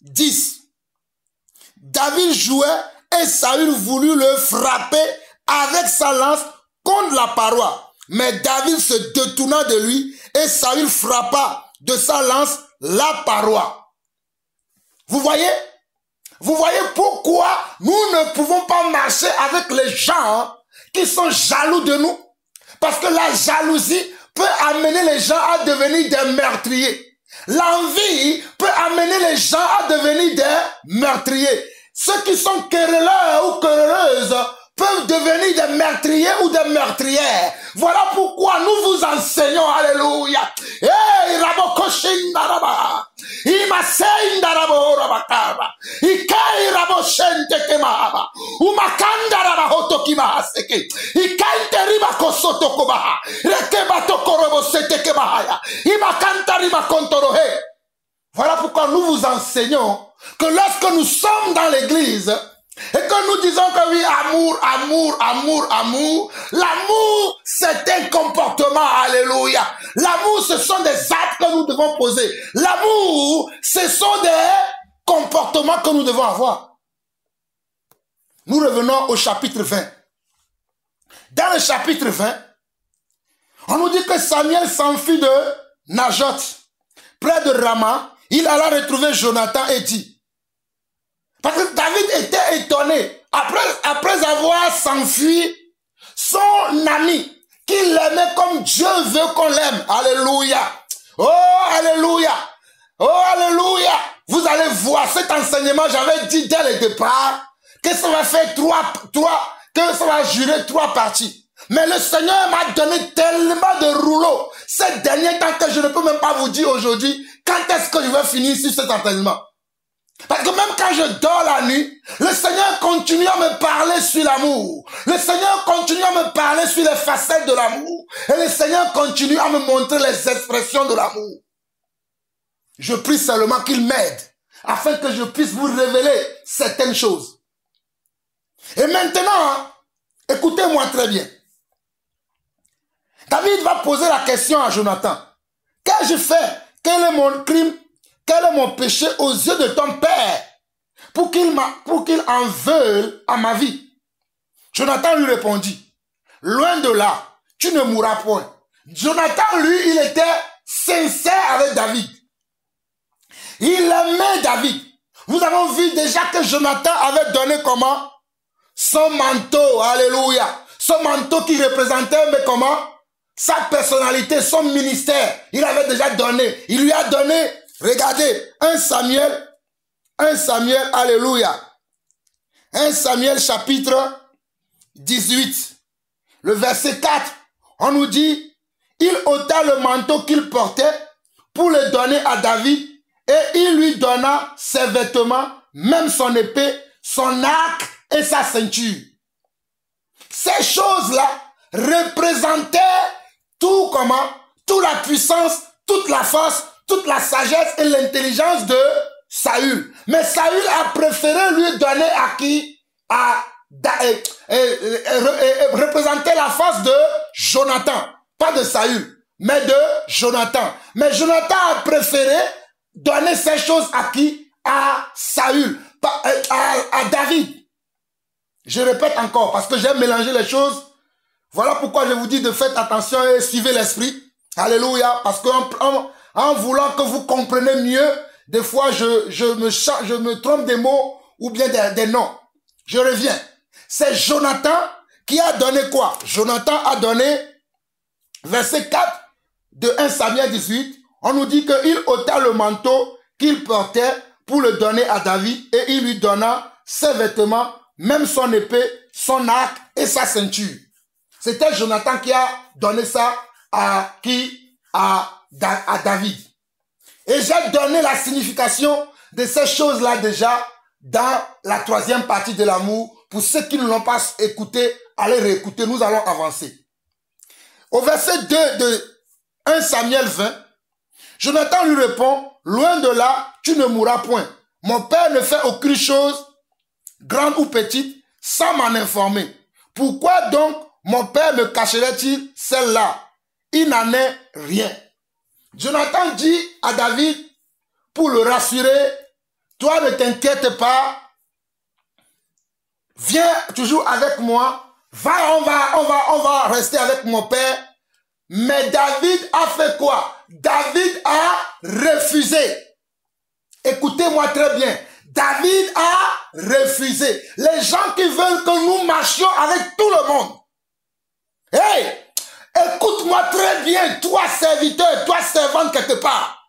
10. David jouait et Saül voulut le frapper avec sa lance contre la paroi. Mais David se détourna de lui et Saül frappa de sa lance la paroi. Vous voyez? Vous voyez pourquoi nous ne pouvons pas marcher avec les gens qui sont jaloux de nous? Parce que la jalousie peut amener les gens à devenir des meurtriers. L'envie peut amener les gens à devenir des meurtriers. Ceux qui sont querelleurs ou querelleuses peuvent devenir des meurtriers ou des meurtrières. Voilà pourquoi nous vous enseignons, alléluia. Hey, rabokoshindaraba. Imasendarabo rabakaba. Ikai raboshente kemaba. Umakandaraba hotokimahaseke. Ikainteriba kosotokobaha. Rekeba tokorobo sete kemahaya. Imakantariba kontorohe. Voilà pourquoi nous vous enseignons que lorsque nous sommes dans l'église et que nous disons que oui, amour, amour, amour, amour, l'amour c'est un comportement, alléluia. L'amour ce sont des actes que nous devons poser. L'amour ce sont des comportements que nous devons avoir. Nous revenons au chapitre 20. Dans le chapitre 20, on nous dit que Samuel s'enfuit de Najoth, près de Rama. Il alla retrouver Jonathan et dit, parce que David était étonné, après avoir s'enfui, son ami, qui l'aimait comme Dieu veut qu'on l'aime, alléluia, oh alléluia, oh alléluia, vous allez voir cet enseignement, j'avais dit dès le départ, que ça va faire que ça va jurer 3 parties. Mais le Seigneur m'a donné tellement de rouleaux ces derniers temps que je ne peux même pas vous dire aujourd'hui quand est-ce que je vais finir sur cet enseignement. Parce que même quand je dors la nuit, le Seigneur continue à me parler sur l'amour. Le Seigneur continue à me parler sur les facettes de l'amour. Et le Seigneur continue à me montrer les expressions de l'amour. Je prie seulement qu'il m'aide afin que je puisse vous révéler certaines choses. Et maintenant, écoutez-moi très bien. David va poser la question à Jonathan. Qu'ai-je fait? Quel est mon crime? Quel est mon péché aux yeux de ton père pour qu'il en veuille à ma vie? Jonathan lui répondit, loin de là, tu ne mourras point. Jonathan, lui, il était sincère avec David. Il aimait David. Nous avons vu déjà que Jonathan avait donné comment? Son manteau, alléluia. Son manteau qui représentait, mais comment? Sa personnalité, son ministère, il avait déjà donné. Il lui a donné, regardez, 1 Samuel, alléluia. 1 Samuel chapitre 18, le verset 4, on nous dit, il ôta le manteau qu'il portait pour le donner à David et il lui donna ses vêtements, même son épée, son arc et sa ceinture. Ces choses-là représentaient tout comment? Toute la puissance, toute la force, toute la sagesse et l'intelligence de Saül. Mais Saül a préféré lui donner à qui? Représenter la face de Jonathan. Pas de Saül, mais de Jonathan. Mais Jonathan a préféré donner ces choses à qui? À Saül, à David. Je répète encore parce que j'aime mélanger les choses. Voilà pourquoi je vous dis de faire attention et suivez l'esprit. Alléluia. Parce qu'en voulant que vous compreniez mieux, des fois je me trompe des mots ou bien des noms. Je reviens. C'est Jonathan qui a donné quoi? Jonathan a donné, verset 4 de 1 Samuel 18, on nous dit qu'il ôta le manteau qu'il portait pour le donner à David et il lui donna ses vêtements, même son épée, son arc et sa ceinture. C'était Jonathan qui a donné ça à qui? À David. Et j'ai donné la signification de ces choses-là déjà dans la 3e partie de l'amour. Pour ceux qui ne l'ont pas écouté, allez réécouter, nous allons avancer. Au verset 2 de 1 Samuel 20, Jonathan lui répond, loin de là, tu ne mourras point. Mon père ne fait aucune chose, grande ou petite, sans m'en informer. Pourquoi donc mon père me cacherait-il celle-là? Il n'en est rien. Jonathan dit à David, pour le rassurer, toi ne t'inquiète pas, viens toujours avec moi, on va rester avec mon père. Mais David a fait quoi? David a refusé. Écoutez-moi très bien. David a refusé. Les gens qui veulent que nous marchions avec tout le monde. Hey! Écoute-moi très bien, toi serviteur, toi servante quelque part.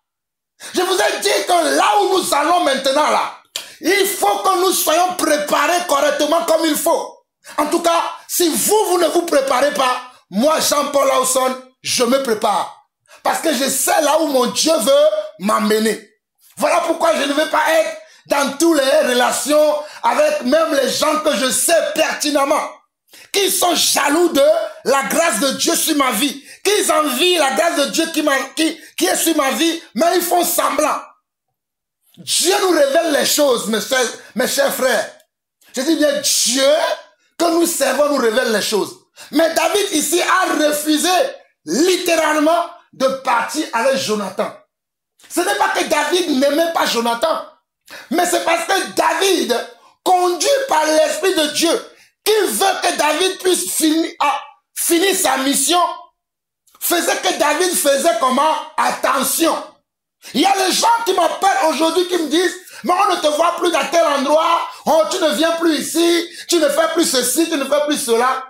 Je vous ai dit que là où nous allons maintenant là, il faut que nous soyons préparés correctement comme il faut. En tout cas, si vous ne vous préparez pas, moi Jean-Paul Lawson, je me prépare. Parce que je sais là où mon Dieu veut m'emmener. Voilà pourquoi je ne veux pas être dans toutes les relations avec même les gens que je sais pertinemment. Qui sont jaloux de la grâce de Dieu sur ma vie. Qui envient la grâce de Dieu qui est sur ma vie, mais ils font semblant. Dieu nous révèle les choses, mes chers frères. Je dis bien, Dieu que nous servons nous révèle les choses. Mais David ici a refusé littéralement de partir avec Jonathan. Ce n'est pas que David n'aimait pas Jonathan, mais c'est parce que David, conduit par l'Esprit de Dieu, qui veut que David puisse finir sa mission, faisait que David faisait comment? Attention. Il y a des gens qui m'appellent aujourd'hui qui me disent, mais on ne te voit plus dans tel endroit, oh, tu ne viens plus ici, tu ne fais plus ceci, tu ne fais plus cela.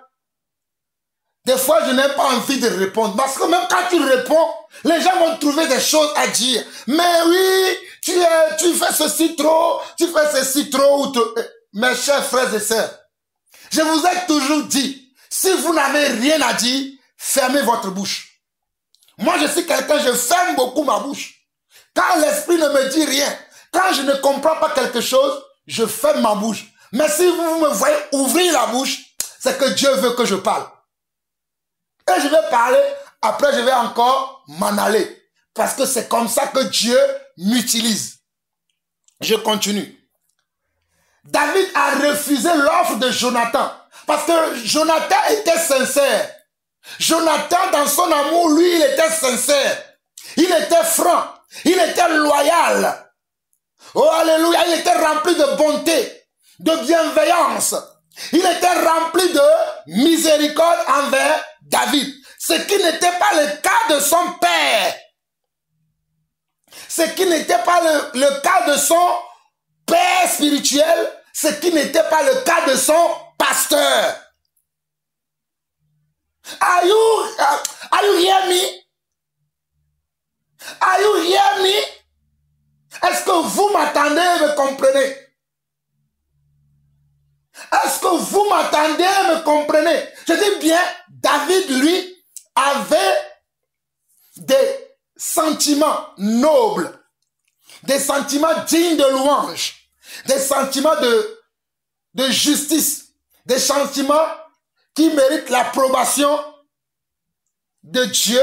Des fois, je n'ai pas envie de répondre, parce que même quand tu réponds, les gens vont trouver des choses à dire. Mais oui, tu fais ceci trop, tu fais ceci trop. Mes chers frères et sœurs, je vous ai toujours dit, si vous n'avez rien à dire, fermez votre bouche. Moi, je suis quelqu'un, je ferme beaucoup ma bouche. Quand l'esprit ne me dit rien, quand je ne comprends pas quelque chose, je ferme ma bouche. Mais si vous me voyez ouvrir la bouche, c'est que Dieu veut que je parle. Et je vais parler, après je vais encore m'en aller. Parce que c'est comme ça que Dieu m'utilise. Je continue. David a refusé l'offre de Jonathan. Parce que Jonathan était sincère. Jonathan, dans son amour, lui, il était sincère. Il était franc. Il était loyal. Oh, alléluia. Il était rempli de bonté, de bienveillance. Il était rempli de miséricorde envers David. Ce qui n'était pas le cas de son père. Ce qui n'était pas le cas de son père spirituel. Ce qui n'était pas le cas de son pasteur. Are you hear me? Are you hear me? Est-ce que vous m'attendez et me comprenez? Est-ce que vous m'attendez et me comprenez? Je dis bien, David, lui, avait des sentiments nobles, des sentiments dignes de louange, des sentiments de justice, des sentiments qui méritent l'approbation de Dieu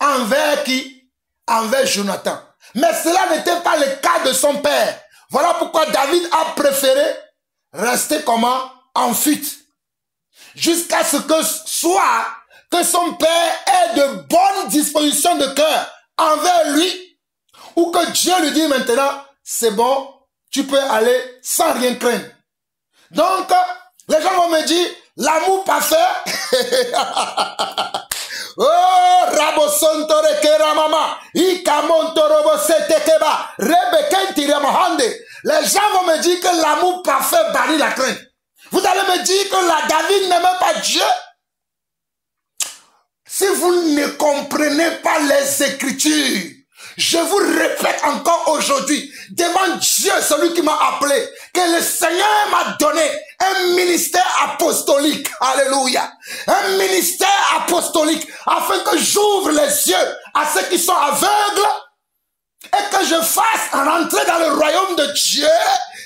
envers qui? Envers Jonathan. Mais cela n'était pas le cas de son père. Voilà pourquoi David a préféré rester comment? En fuite. Jusqu'à ce que soit que son père ait de bonnes dispositions de cœur envers lui, ou que Dieu lui dit maintenant, c'est bon, tu peux aller sans rien craindre. Donc, les gens vont me dire, l'amour parfait, oh, Rabosontore Keramama, Ikamontorobo Setekeba, Rebekentiramahande. Les gens vont me dire que l'amour parfait bannit la crainte. Vous allez me dire que la David n'aimait pas Dieu. Si vous ne comprenez pas les Écritures, je vous répète encore aujourd'hui, devant Dieu, celui qui m'a appelé, que le Seigneur m'a donné un ministère apostolique. Alléluia. Un ministère apostolique, afin que j'ouvre les yeux à ceux qui sont aveugles et que je fasse rentrer dans le royaume de Dieu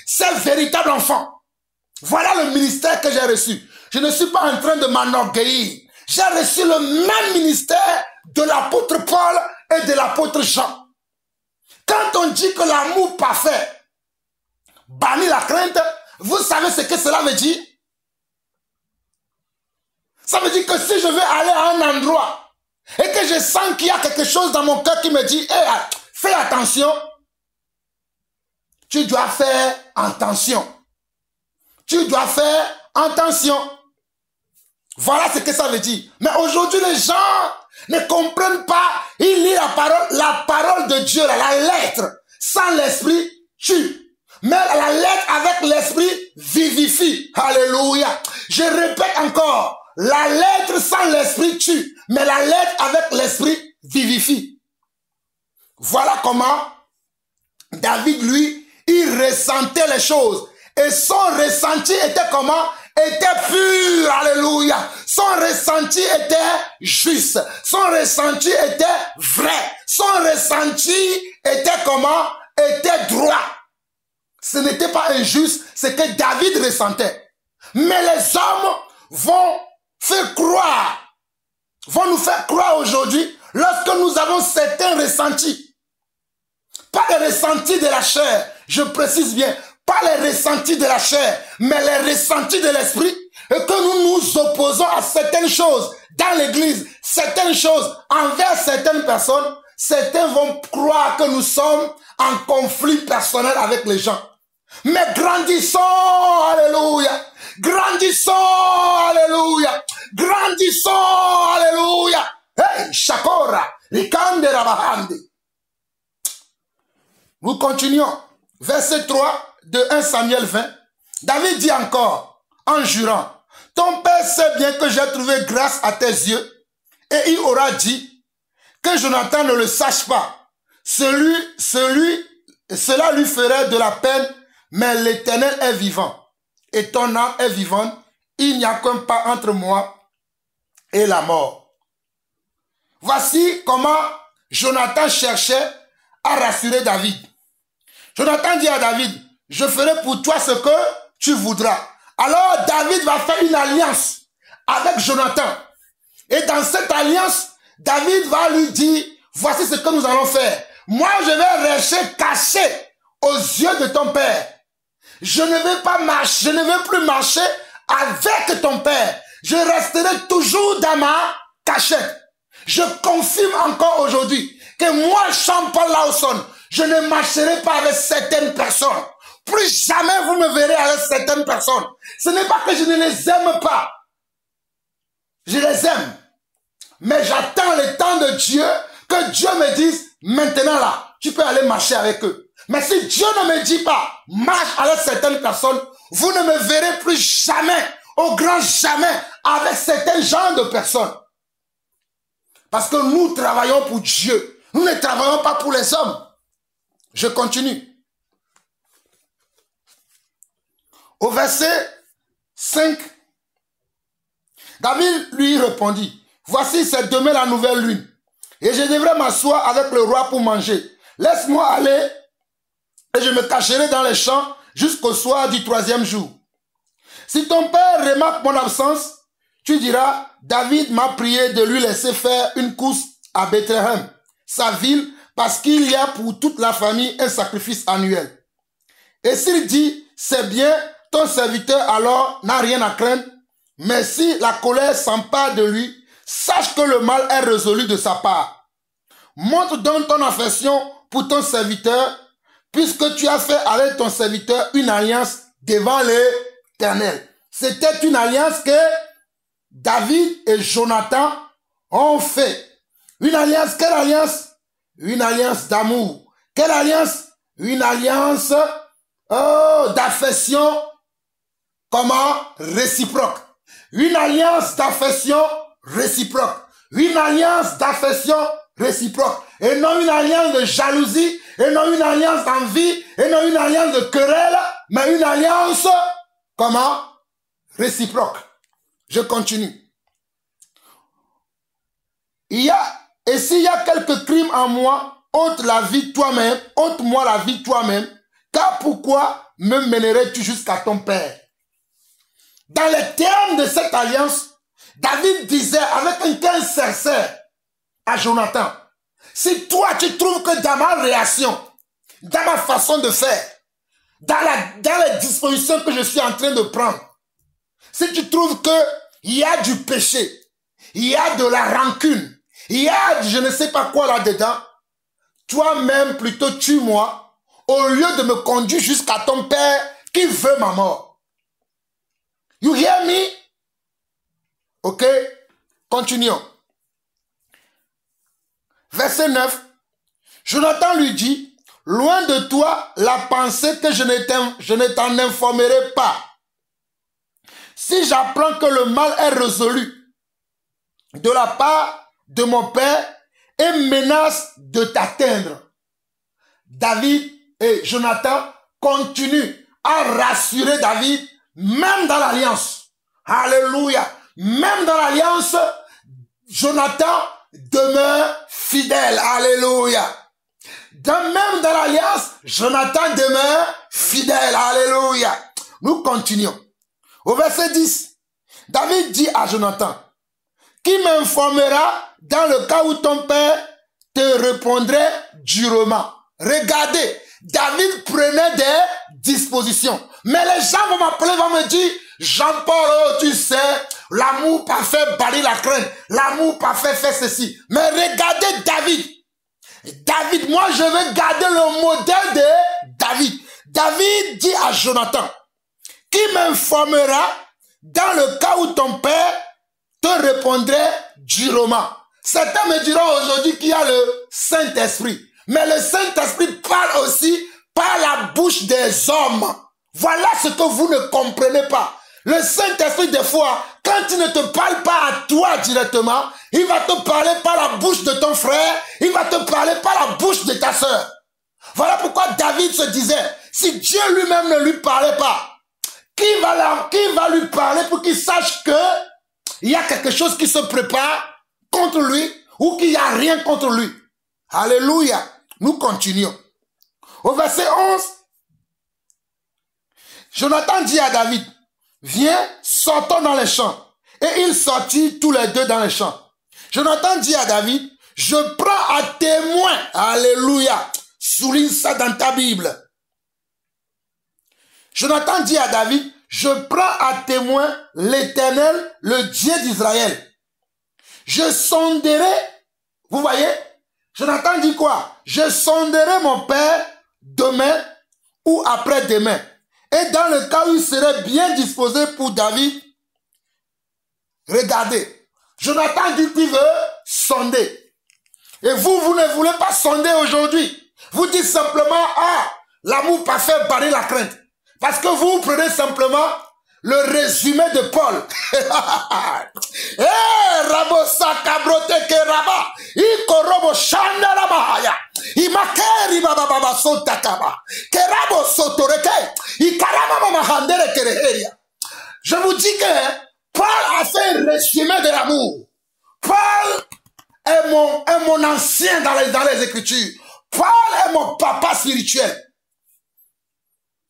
ces véritables enfants. Voilà le ministère que j'ai reçu. Je ne suis pas en train de m'enorgueillir. J'ai reçu le même ministère de l'apôtre Paul et de l'apôtre Jean. Quand on dit que l'amour parfait bannit la crainte, vous savez ce que cela veut dire? Ça veut dire que si je veux aller à un endroit et que je sens qu'il y a quelque chose dans mon cœur qui me dit hey, fais attention, tu dois faire attention. Tu dois faire attention. Voilà ce que ça veut dire. Mais aujourd'hui, les gens ne comprennent pas. Ils lisent la parole de Dieu, la lettre, sans l'esprit, tue. Mais la lettre avec l'esprit vivifie. Alléluia. Je répète encore. La lettre sans l'esprit tue. Mais la lettre avec l'esprit vivifie. Voilà comment David, lui, il ressentait les choses. Et son ressenti était comment? Était pur, alléluia. Son ressenti était juste. Son ressenti était vrai. Son ressenti était comment? Était droit. Ce n'était pas injuste, ce que David ressentait. Mais les hommes vont nous faire croire aujourd'hui, lorsque nous avons certains ressentis. Pas les ressentis de la chair, je précise bien. Pas les ressentis de la chair, mais les ressentis de l'esprit, et que nous nous opposons à certaines choses dans l'église, certaines choses envers certaines personnes, certains vont croire que nous sommes en conflit personnel avec les gens. Mais grandissons, alléluia, grandissons, alléluia, grandissons, alléluia. Hey, Shakora, Rikande Rabahande. Nous continuons. Verset 3. De 1 Samuel 20, David dit encore, en jurant, ton père sait bien que j'ai trouvé grâce à tes yeux, et il aura dit que Jonathan ne le sache pas. Cela lui ferait de la peine, mais l'Éternel est vivant, et ton âme est vivante, il n'y a qu'un pas entre moi et la mort. Voici comment Jonathan cherchait à rassurer David. Jonathan dit à David, je ferai pour toi ce que tu voudras. Alors David va faire une alliance avec Jonathan. Et dans cette alliance, David va lui dire, voici ce que nous allons faire. Moi, je vais rester caché aux yeux de ton père. Je ne vais pas marcher, je ne vais plus marcher avec ton père. Je resterai toujours dans ma cachette. Je confirme encore aujourd'hui que moi, Jean-Paul Lawson, je ne marcherai pas avec certaines personnes. Plus jamais vous me verrez avec certaines personnes. Ce n'est pas que je ne les aime pas. Je les aime. Mais j'attends le temps de Dieu, que Dieu me dise, maintenant là, tu peux aller marcher avec eux. Mais si Dieu ne me dit pas, marche avec certaines personnes, vous ne me verrez plus jamais, au grand jamais, avec certains genres de personnes. Parce que nous travaillons pour Dieu. Nous ne travaillons pas pour les hommes. Je continue. Au verset 5, David lui répondit, voici c'est demain la nouvelle lune, et je devrais m'asseoir avec le roi pour manger. Laisse-moi aller, et je me cacherai dans les champs jusqu'au soir du 3e jour. Si ton père remarque mon absence, tu diras, David m'a prié de lui laisser faire une course à Bethléem, sa ville, parce qu'il y a pour toute la famille un sacrifice annuel. Et s'il dit, c'est bien, ton serviteur alors n'a rien à craindre. Mais si la colère s'empare de lui, sache que le mal est résolu de sa part. Montre donc ton affection pour ton serviteur, puisque tu as fait avec ton serviteur une alliance devant l'Éternel. C'était une alliance que David et Jonathan ont fait. Une alliance, quelle alliance? Une alliance d'amour. Quelle alliance? Une alliance d'affection, comment? Réciproque. Une alliance d'affection réciproque. Une alliance d'affection réciproque. Et non une alliance de jalousie, et non une alliance d'envie, et non une alliance de querelle, mais une alliance, comment? Réciproque. Je continue. Et s'il y a quelques crimes en moi, ôte la vie toi-même, ôte-moi la vie toi-même, car pourquoi me mènerais-tu jusqu'à ton père? Dans les termes de cette alliance, David disait avec un cœur sincère à Jonathan, si toi tu trouves que dans ma réaction, dans ma façon de faire, dans les dispositions que je suis en train de prendre, si tu trouves qu'il y a du péché, il y a de la rancune, il y a je ne sais pas quoi là-dedans, toi-même plutôt tue-moi au lieu de me conduire jusqu'à ton père qui veut ma mort. You hear me? Ok? Continuons. Verset 9. Jonathan lui dit, loin de toi la pensée que je ne t'en informerai pas. Si j'apprends que le mal est résolu de la part de mon père et menace de t'atteindre. David et Jonathan continuent à rassurer David, même dans l'alliance. Alléluia. Même dans l'alliance, Jonathan demeure fidèle. Alléluia. Même dans l'alliance, Jonathan demeure fidèle. Alléluia. Nous continuons. Au verset 10, David dit à Jonathan, qui m'informera dans le cas où ton père te répondrait durement. Regardez, David prenait des dispositions. Mais les gens vont m'appeler, vont me dire, Jean-Paul, oh, tu sais, l'amour parfait bannit la crainte. L'amour parfait fait ceci. Mais regardez David. David, moi je veux garder le modèle de David. David dit à Jonathan, qui m'informera dans le cas où ton père te répondrait durement. Certains me diront aujourd'hui qu'il y a le Saint-Esprit. Mais le Saint-Esprit parle aussi par la bouche des hommes. Voilà ce que vous ne comprenez pas. Le Saint-Esprit, des fois, quand il ne te parle pas à toi directement, il va te parler par la bouche de ton frère, il va te parler par la bouche de ta sœur. Voilà pourquoi David se disait, si Dieu lui-même ne lui parlait pas, qui va lui parler pour qu'il sache que il y a quelque chose qui se prépare contre lui ou qu'il n'y a rien contre lui. Alléluia. Nous continuons. Au verset 11, Jonathan dit à David, viens, sortons dans les champs. Et ils sortirent tous les deux dans les champs. Jonathan dit à David, je prends à témoin, alléluia, souligne ça dans ta Bible. Jonathan dit à David, je prends à témoin l'Éternel, le Dieu d'Israël. Je sonderai, vous voyez, Jonathan dit quoi? Je sonderai mon père demain ou après-demain. Et dans le cas où il serait bien disposé pour David, regardez, Jonathan dit qu'il veut sonder. Et vous ne voulez pas sonder aujourd'hui. Vous dites simplement, ah, l'amour parfait bannit la crainte. Parce que vous prenez simplement le résumé de Paul. Eh, Rabosa Cabrote Keraba, Ikorobo Shandarabahaya, Imakeri Bababa Sotakaba, Kerabo Sotoreke, Ikarama Mahandere Kereheria. Je vous dis que Paul a fait un résumé de l'amour. Paul est mon ancien dans les Écritures. Paul est mon papa spirituel.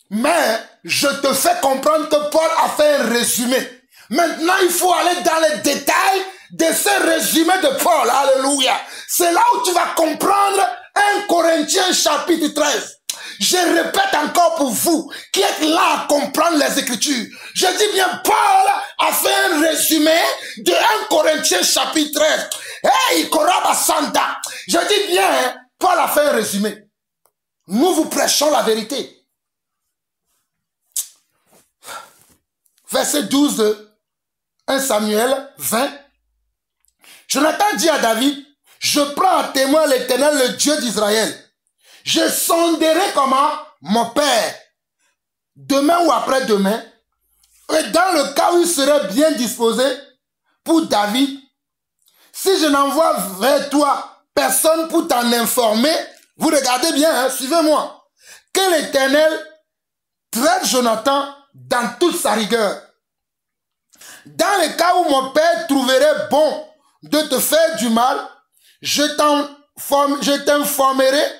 Mais je te fais comprendre que Paul a fait un résumé. Maintenant, il faut aller dans les détails de ce résumé de Paul. Alléluia. C'est là où tu vas comprendre 1 Corinthiens chapitre 13. Je répète encore pour vous qui êtes là à comprendre les Écritures. Je dis bien, Paul a fait un résumé de 1 Corinthiens chapitre 13. Hey, Koraba Santa. Je dis bien, Paul a fait un résumé. Nous vous prêchons la vérité. Verset 12 de 1 Samuel 20. Jonathan dit à David, je prends à témoin l'Éternel, le Dieu d'Israël. Je sonderai comment mon père, demain ou après-demain, et dans le cas où il serait bien disposé pour David, si je n'envoie vers toi personne pour t'en informer, vous regardez bien, hein, suivez-moi, que l'Éternel traite Jonathan dans toute sa rigueur. Dans le cas où mon père trouverait bon de te faire du mal, je t'informerai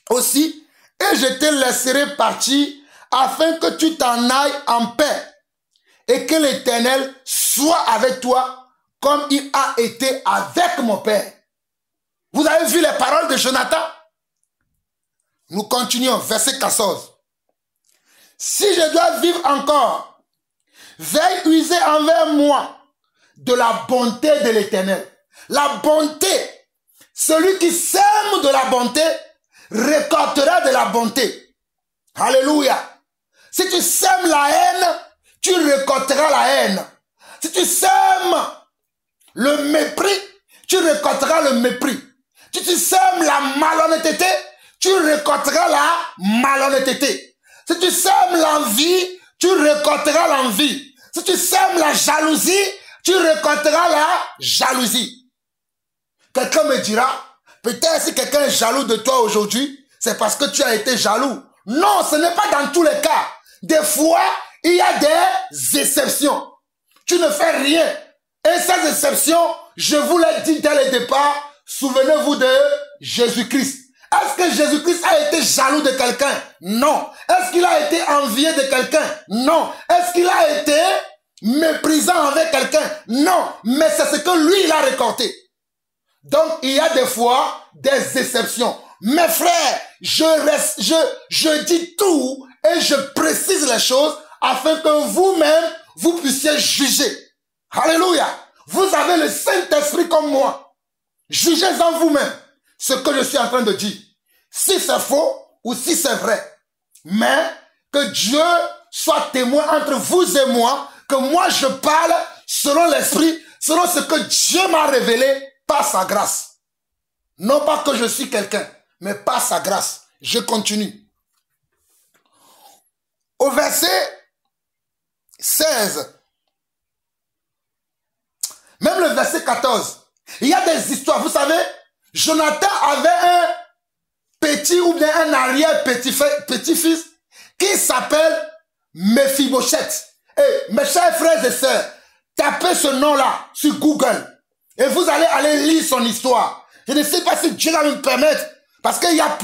aussi et je te laisserai partir afin que tu t'en ailles en paix et que l'Éternel soit avec toi comme il a été avec mon père. Vous avez vu les paroles de Jonathan? Nous continuons, verset 14. Si je dois vivre encore, veille user envers moi de la bonté de l'Éternel. La bonté, celui qui sème de la bonté, récoltera de la bonté. Alléluia. Si tu sèmes la haine, tu récolteras la haine. Si tu sèmes le mépris, tu récolteras le mépris. Si tu sèmes la malhonnêteté, tu récolteras la malhonnêteté. Si tu sèmes l'envie, tu récolteras l'envie. Si tu sèmes la jalousie, tu récolteras la jalousie. Quelqu'un me dira, peut-être si quelqu'un est jaloux de toi aujourd'hui, c'est parce que tu as été jaloux. Non, ce n'est pas dans tous les cas. Des fois, il y a des exceptions. Tu ne fais rien. Et ces exceptions, je vous l'ai dit dès le départ, souvenez-vous de Jésus-Christ. Est-ce que Jésus-Christ a été jaloux de quelqu'un? Non. Est-ce qu'il a été envié de quelqu'un? Non. Est-ce qu'il a été méprisant avec quelqu'un? Non. Mais c'est ce que lui, il a récolté. Donc, il y a des fois des exceptions. Mes frères, je dis tout et je précise les choses afin que vous-même, vous puissiez juger. Alléluia. Vous avez le Saint-Esprit comme moi. Jugez-en vous-même ce que je suis en train de dire. Si c'est faux ou si c'est vrai. Mais que Dieu soit témoin entre vous et moi, que moi je parle selon l'Esprit, selon ce que Dieu m'a révélé par sa grâce. Non pas que je suis quelqu'un, mais par sa grâce. Je continue. Au verset 16, même le verset 14, il y a des histoires. Vous savez, Jonathan avait un petit ou bien un arrière-petit-fils qui s'appelle Mephibosheth. Et mes chers frères et sœurs, tapez ce nom-là sur Google et vous allez aller lire son histoire. Je ne sais pas si Dieu va me permettre, parce qu'il y a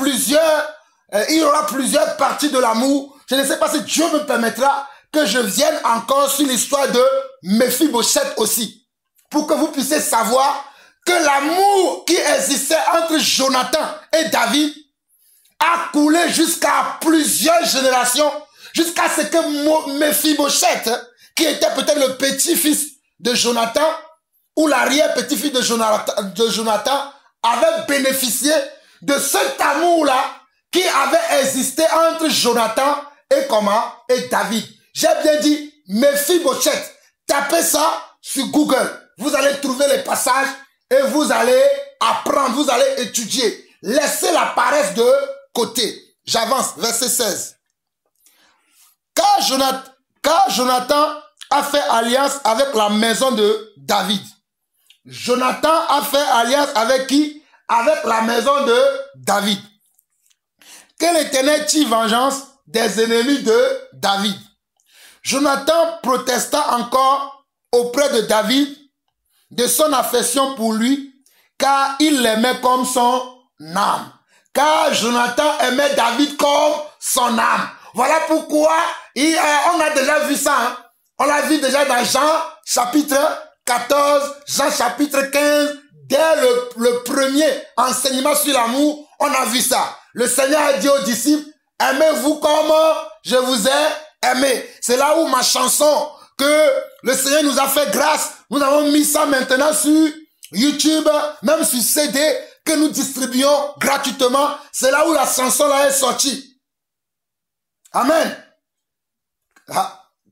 il y aura plusieurs parties de l'amour. Je ne sais pas si Dieu me permettra que je vienne encore sur l'histoire de Mephibosheth aussi, pour que vous puissiez savoir que l'amour qui existait entre Jonathan et David a coulé jusqu'à plusieurs générations, jusqu'à ce que Mephibosheth, qui était peut-être le petit-fils de Jonathan, ou l'arrière-petit-fils de Jonathan, avait bénéficié de cet amour-là qui avait existé entre Jonathan et David. J'ai bien dit Mephibosheth. Tapez ça sur Google. Vous allez trouver les passages et vous allez apprendre, vous allez étudier. Laissez la paresse de côté. J'avance, verset 16. Car Jonathan a fait alliance avec la maison de David. Jonathan a fait alliance avec qui? Avec la maison de David. Que l'Éternel tire vengeance des ennemis de David. Jonathan protesta encore auprès de David de son affection pour lui, car il l'aimait comme son âme. Car Jonathan aimait David comme son âme. Voilà pourquoi on a déjà vu ça. Hein? On l'a vu déjà dans Jean chapitre 14, Jean chapitre 15. Dès le premier enseignement sur l'amour, on a vu ça. Le Seigneur a dit aux disciples, aimez-vous comme je vous ai aimé. C'est là où ma chanson, que le Seigneur nous a fait grâce, nous avons mis ça maintenant sur YouTube, même sur CD, que nous distribuons gratuitement. C'est là où la chanson là est sortie. Amen.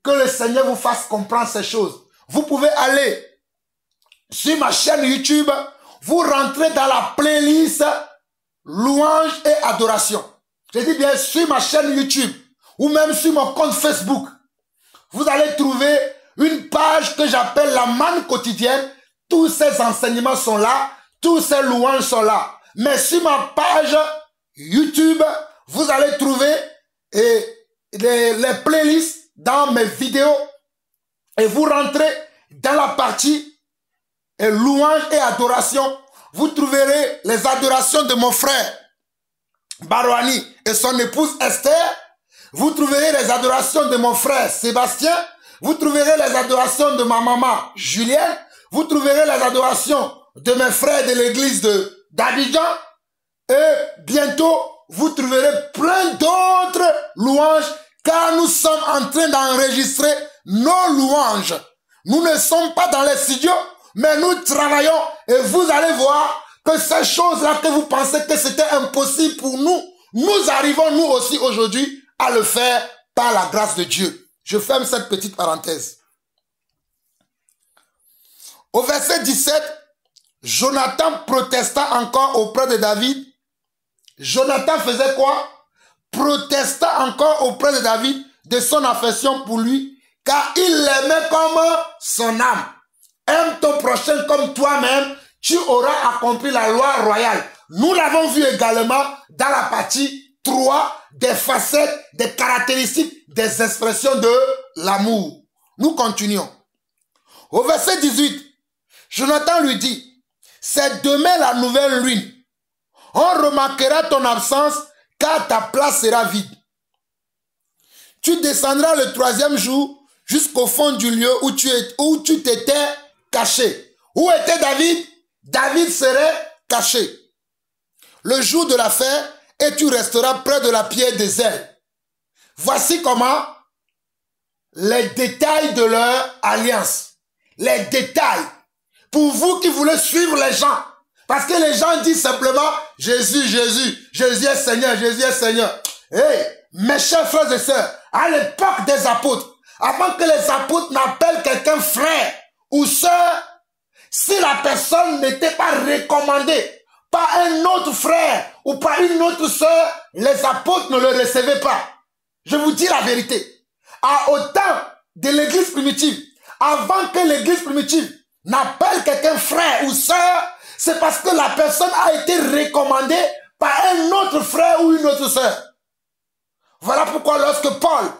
Que le Seigneur vous fasse comprendre ces choses. Vous pouvez aller sur ma chaîne YouTube, vous rentrez dans la playlist louange et adoration. Je dis bien sur ma chaîne YouTube ou même sur mon compte Facebook. Vous allez trouver une page que j'appelle la manne quotidienne. Tous ces enseignements sont là, tous ces louanges sont là. Mais sur ma page YouTube, vous allez trouver les playlists dans mes vidéos et vous rentrez dans la partie louange et adoration. Vous trouverez les adorations de mon frère Barouani et son épouse Esther. Vous trouverez les adorations de mon frère Sébastien. Vous trouverez les adorations de ma maman Julienne. Vous trouverez les adorations de mes frères de l'église d'Abidjan. Et bientôt, vous trouverez plein d'autres louanges car nous sommes en train d'enregistrer nos louanges. Nous ne sommes pas dans les studios, mais nous travaillons et vous allez voir que ces choses-là que vous pensez que c'était impossible pour nous, nous arrivons nous aussi aujourd'hui à le faire par la grâce de Dieu. Je ferme cette petite parenthèse. Au verset 17, Jonathan protesta encore auprès de David. Jonathan faisait quoi? Protesta encore auprès de David de son affection pour lui, car il l'aimait comme son âme. Aime ton prochain comme toi-même, tu auras accompli la loi royale. Nous l'avons vu également dans la partie 3 des facettes, des caractéristiques, des expressions de l'amour. Nous continuons. Au verset 18, Jonathan lui dit, c'est demain la nouvelle lune. On remarquera ton absence car ta place sera vide. Tu descendras le 3e jour jusqu'au fond du lieu où tu t'étais caché. Où était David? David serait caché. Le jour de l'affaire, et tu resteras près de la pierre des ailes. Voici comment les détails de leur alliance. Les détails. Pour vous qui voulez suivre les gens. Parce que les gens disent simplement, Jésus, Jésus, Jésus est Seigneur, Jésus est Seigneur. Hey, mes chers frères et sœurs, à l'époque des apôtres, avant que les apôtres n'appellent quelqu'un frère ou sœur, si la personne n'était pas recommandée par un autre frère ou par une autre sœur, les apôtres ne le recevaient pas. Je vous dis la vérité. Au temps de l'église primitive, avant que l'église primitive n'appelle quelqu'un frère ou sœur, c'est parce que la personne a été recommandée par un autre frère ou une autre sœur. Voilà pourquoi lorsque Paul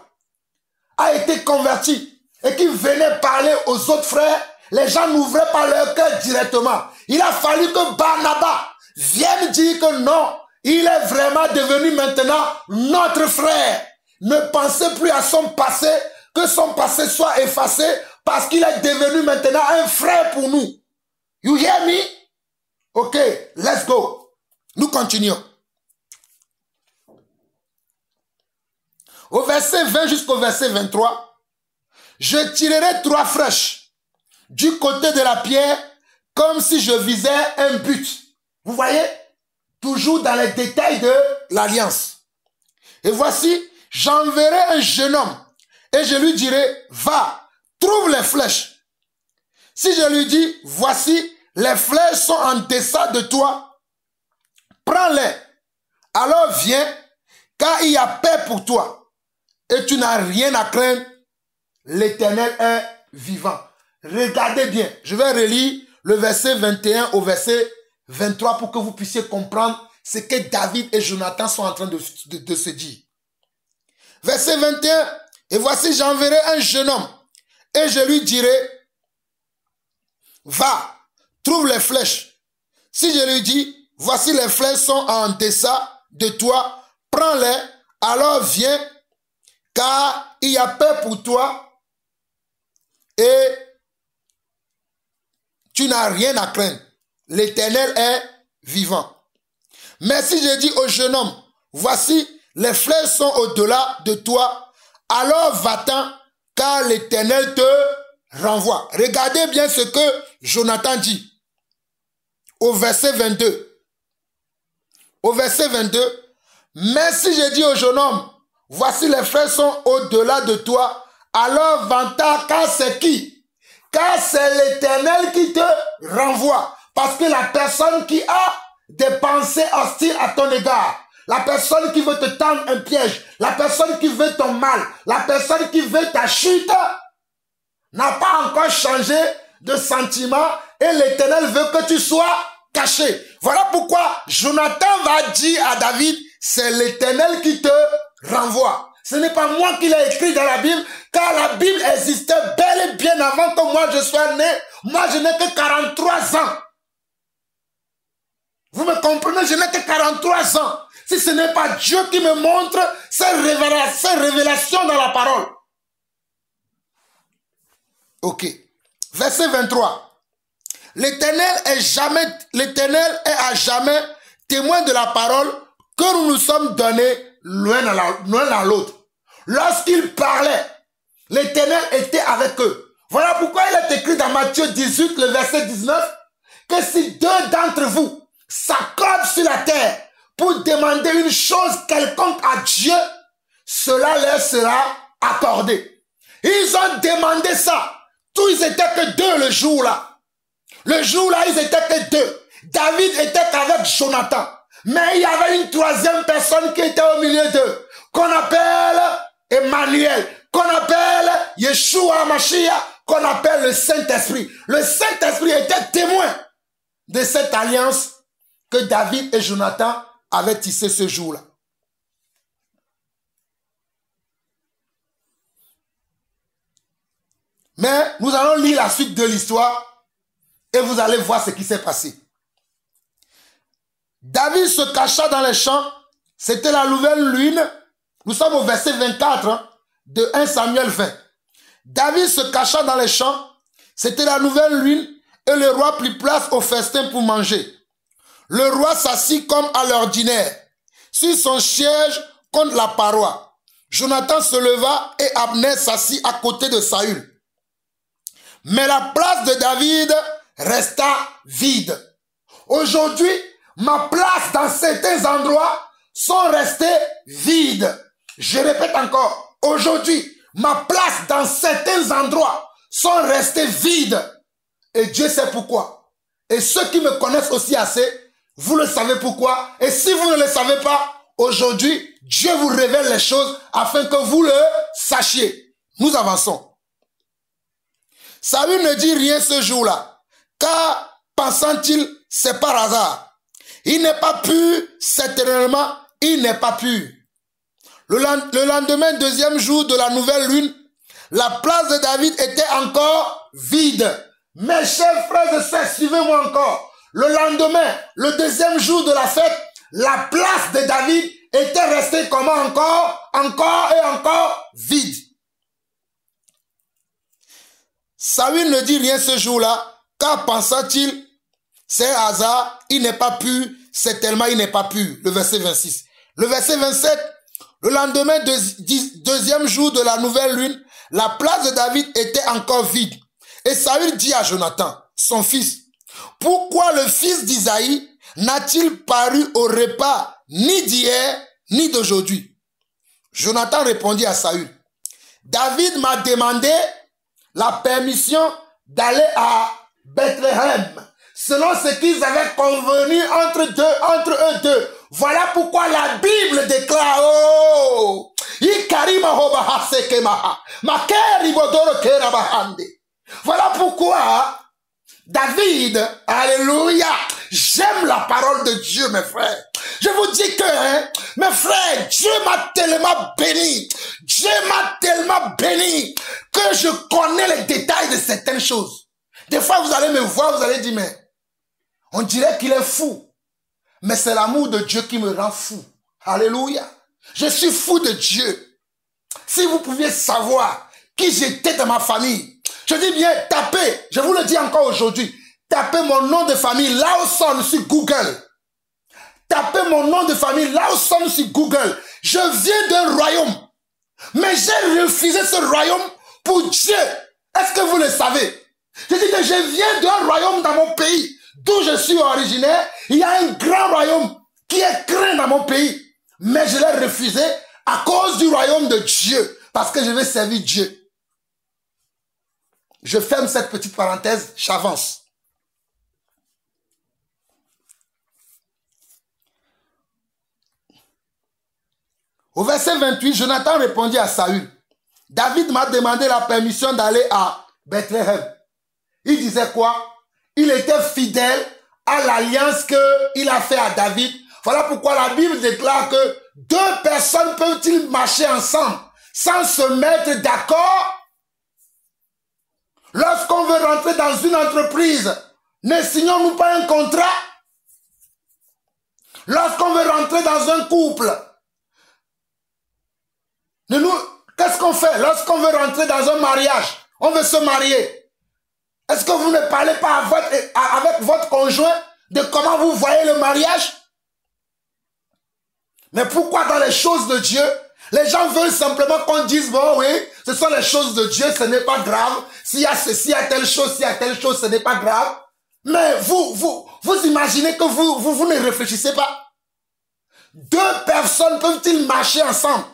a été converti et qu'il venait parler aux autres frères, les gens n'ouvraient pas leur cœur directement. Il a fallu que Barnabas vienne dire que non, il est vraiment devenu maintenant notre frère. Ne pensez plus à son passé, que son passé soit effacé, parce qu'il est devenu maintenant un frère pour nous. You hear me? Ok, let's go. Nous continuons. Au verset 20 jusqu'au verset 23, je tirerai 3 flèches du côté de la pierre comme si je visais un but. Vous voyez? Toujours dans les détails de l'alliance. Et voici, j'enverrai un jeune homme et je lui dirai, va, trouve les flèches. Si je lui dis, voici, les flèches sont en deçà de toi, prends-les. Alors viens, car il y a paix pour toi. Et tu n'as rien à craindre. L'Éternel est vivant. Regardez bien. Je vais relire le verset 21 au verset 23 pour que vous puissiez comprendre ce que David et Jonathan sont en train de se dire. Verset 21. Et voici, j'enverrai un jeune homme et je lui dirai, va, trouve les flèches. Si je lui dis, voici les flèches sont en deçà de toi, prends-les, alors viens, car il y a paix pour toi et tu n'as rien à craindre. L'Éternel est vivant. Mais si je dis au jeune homme, voici, les flèches sont au-delà de toi, alors va-t'en, car l'Éternel te renvoie. Regardez bien ce que Jonathan dit au verset 22. Au verset 22, mais si je dis au jeune homme, voici les flèches sont au-delà de toi, alors va-t'en, car c'est qui? Car c'est l'Éternel qui te renvoie. Parce que la personne qui a des pensées hostiles à ton égard, la personne qui veut te tendre un piège, la personne qui veut ton mal, la personne qui veut ta chute, n'a pas encore changé de sentiment et l'Éternel veut que tu sois caché. Voilà pourquoi Jonathan va dire à David, c'est l'Éternel qui te renvoie. Ce n'est pas moi qui l'ai écrit dans la Bible, car la Bible existait bel et bien avant que moi je sois né. Moi je n'ai que 43 ans. Vous me comprenez, je n'ai que 43 ans. Si ce n'est pas Dieu qui me montre ces révélations dans la parole. Ok. Verset 23. L'Éternel est à jamais témoin de la parole que nous nous sommes donnés l'un à l'autre. Lorsqu'ils parlaient, l'Éternel était avec eux. Voilà pourquoi il est écrit dans Matthieu 18, le verset 19, que si deux d'entre vous s'accordent sur la terre pour demander une chose quelconque à Dieu, cela leur sera accordé. Ils ont demandé ça. Tous ils étaient que deux le jour-là. Le jour-là, ils étaient que deux. David était qu'avec Jonathan. Mais il y avait une troisième personne qui était au milieu d'eux, qu'on appelle Emmanuel, qu'on appelle Yeshua Mashiach, qu'on appelle le Saint-Esprit. Le Saint-Esprit était témoin de cette alliance que David et Jonathan avaient tissée ce jour-là. Mais nous allons lire la suite de l'histoire et vous allez voir ce qui s'est passé. David se cacha dans les champs, c'était la nouvelle lune. Nous sommes au verset 24 de 1 Samuel 20. David se cacha dans les champs, c'était la nouvelle lune et le roi prit place au festin pour manger. Le roi s'assit comme à l'ordinaire, sur son siège contre la paroi. Jonathan se leva et Abner s'assit à côté de Saül. Mais la place de David resta vide. Aujourd'hui, ma place dans certains endroits sont restés vides. Je répète encore, aujourd'hui, ma place dans certains endroits sont restés vides. Et Dieu sait pourquoi. Et ceux qui me connaissent aussi assez, vous le savez pourquoi. Et si vous ne le savez pas, aujourd'hui, Dieu vous révèle les choses afin que vous le sachiez. Nous avançons. Saül ne dit rien ce jour-là, car pensant-il, c'est par hasard. Il n'est pas pur, certainement, il n'est pas pur. Le lendemain, deuxième jour de la nouvelle lune, la place de David était encore vide. Mes chers frères et sœurs, suivez-moi encore. Le lendemain, le deuxième jour de la fête, la place de David était restée comment encore vide. Saül ne dit rien ce jour-là, car pensant-il, c'est hasard, il n'est pas pur, c'est tellement il n'est pas pur. Le verset 26. Le verset 27, le lendemain, deuxième jour de la nouvelle lune, la place de David était encore vide. Et Saül dit à Jonathan, son fils, pourquoi le fils d'Isaïe n'a-t-il paru au repas ni d'hier ni d'aujourd'hui? Jonathan répondit à Saül, David m'a demandé la permission d'aller à Bethléem, selon ce qu'ils avaient convenu entre eux deux. Voilà pourquoi la Bible déclare, voilà pourquoi David, alléluia, j'aime la parole de Dieu, mes frères. Je vous dis que, mes frères, Dieu m'a tellement béni. Dieu m'a tellement béni que je connais les détails de certaines choses. Des fois, vous allez me voir, vous allez dire, mais on dirait qu'il est fou. Mais c'est l'amour de Dieu qui me rend fou. Alléluia. Je suis fou de Dieu. Si vous pouviez savoir qui j'étais dans ma famille, je dis bien, tapez, je vous le dis encore aujourd'hui, tapez mon nom de famille, Lawson sur Google. tapez mon nom de famille, là où sommes sur Google. Je viens d'un royaume. Mais j'ai refusé ce royaume pour Dieu. Est-ce que vous le savez? Je dis que je viens d'un royaume dans mon pays, d'où je suis originaire. Il y a un grand royaume qui est craint dans mon pays. Mais je l'ai refusé à cause du royaume de Dieu. Parce que je vais servir Dieu. Je ferme cette petite parenthèse, j'avance. Au verset 28, Jonathan répondit à Saül. David m'a demandé la permission d'aller à Bethléem. Il disait quoi? Il était fidèle à l'alliance qu'il a fait à David. Voilà pourquoi la Bible déclare que deux personnes peuvent-ils marcher ensemble sans se mettre d'accord? Lorsqu'on veut rentrer dans une entreprise, ne signons-nous pas un contrat? Lorsqu'on veut rentrer dans un couple, qu'est-ce qu'on fait? Lorsqu'on veut rentrer dans un mariage, on veut se marier. Est-ce que vous ne parlez pas avec votre conjoint de comment vous voyez le mariage? Mais pourquoi dans les choses de Dieu, les gens veulent simplement qu'on dise, bon oui, ce sont les choses de Dieu, ce n'est pas grave. S'il y a ceci, s'il y a telle chose, ce n'est pas grave. Mais vous imaginez que vous ne réfléchissez pas. Deux personnes peuvent-ils marcher ensemble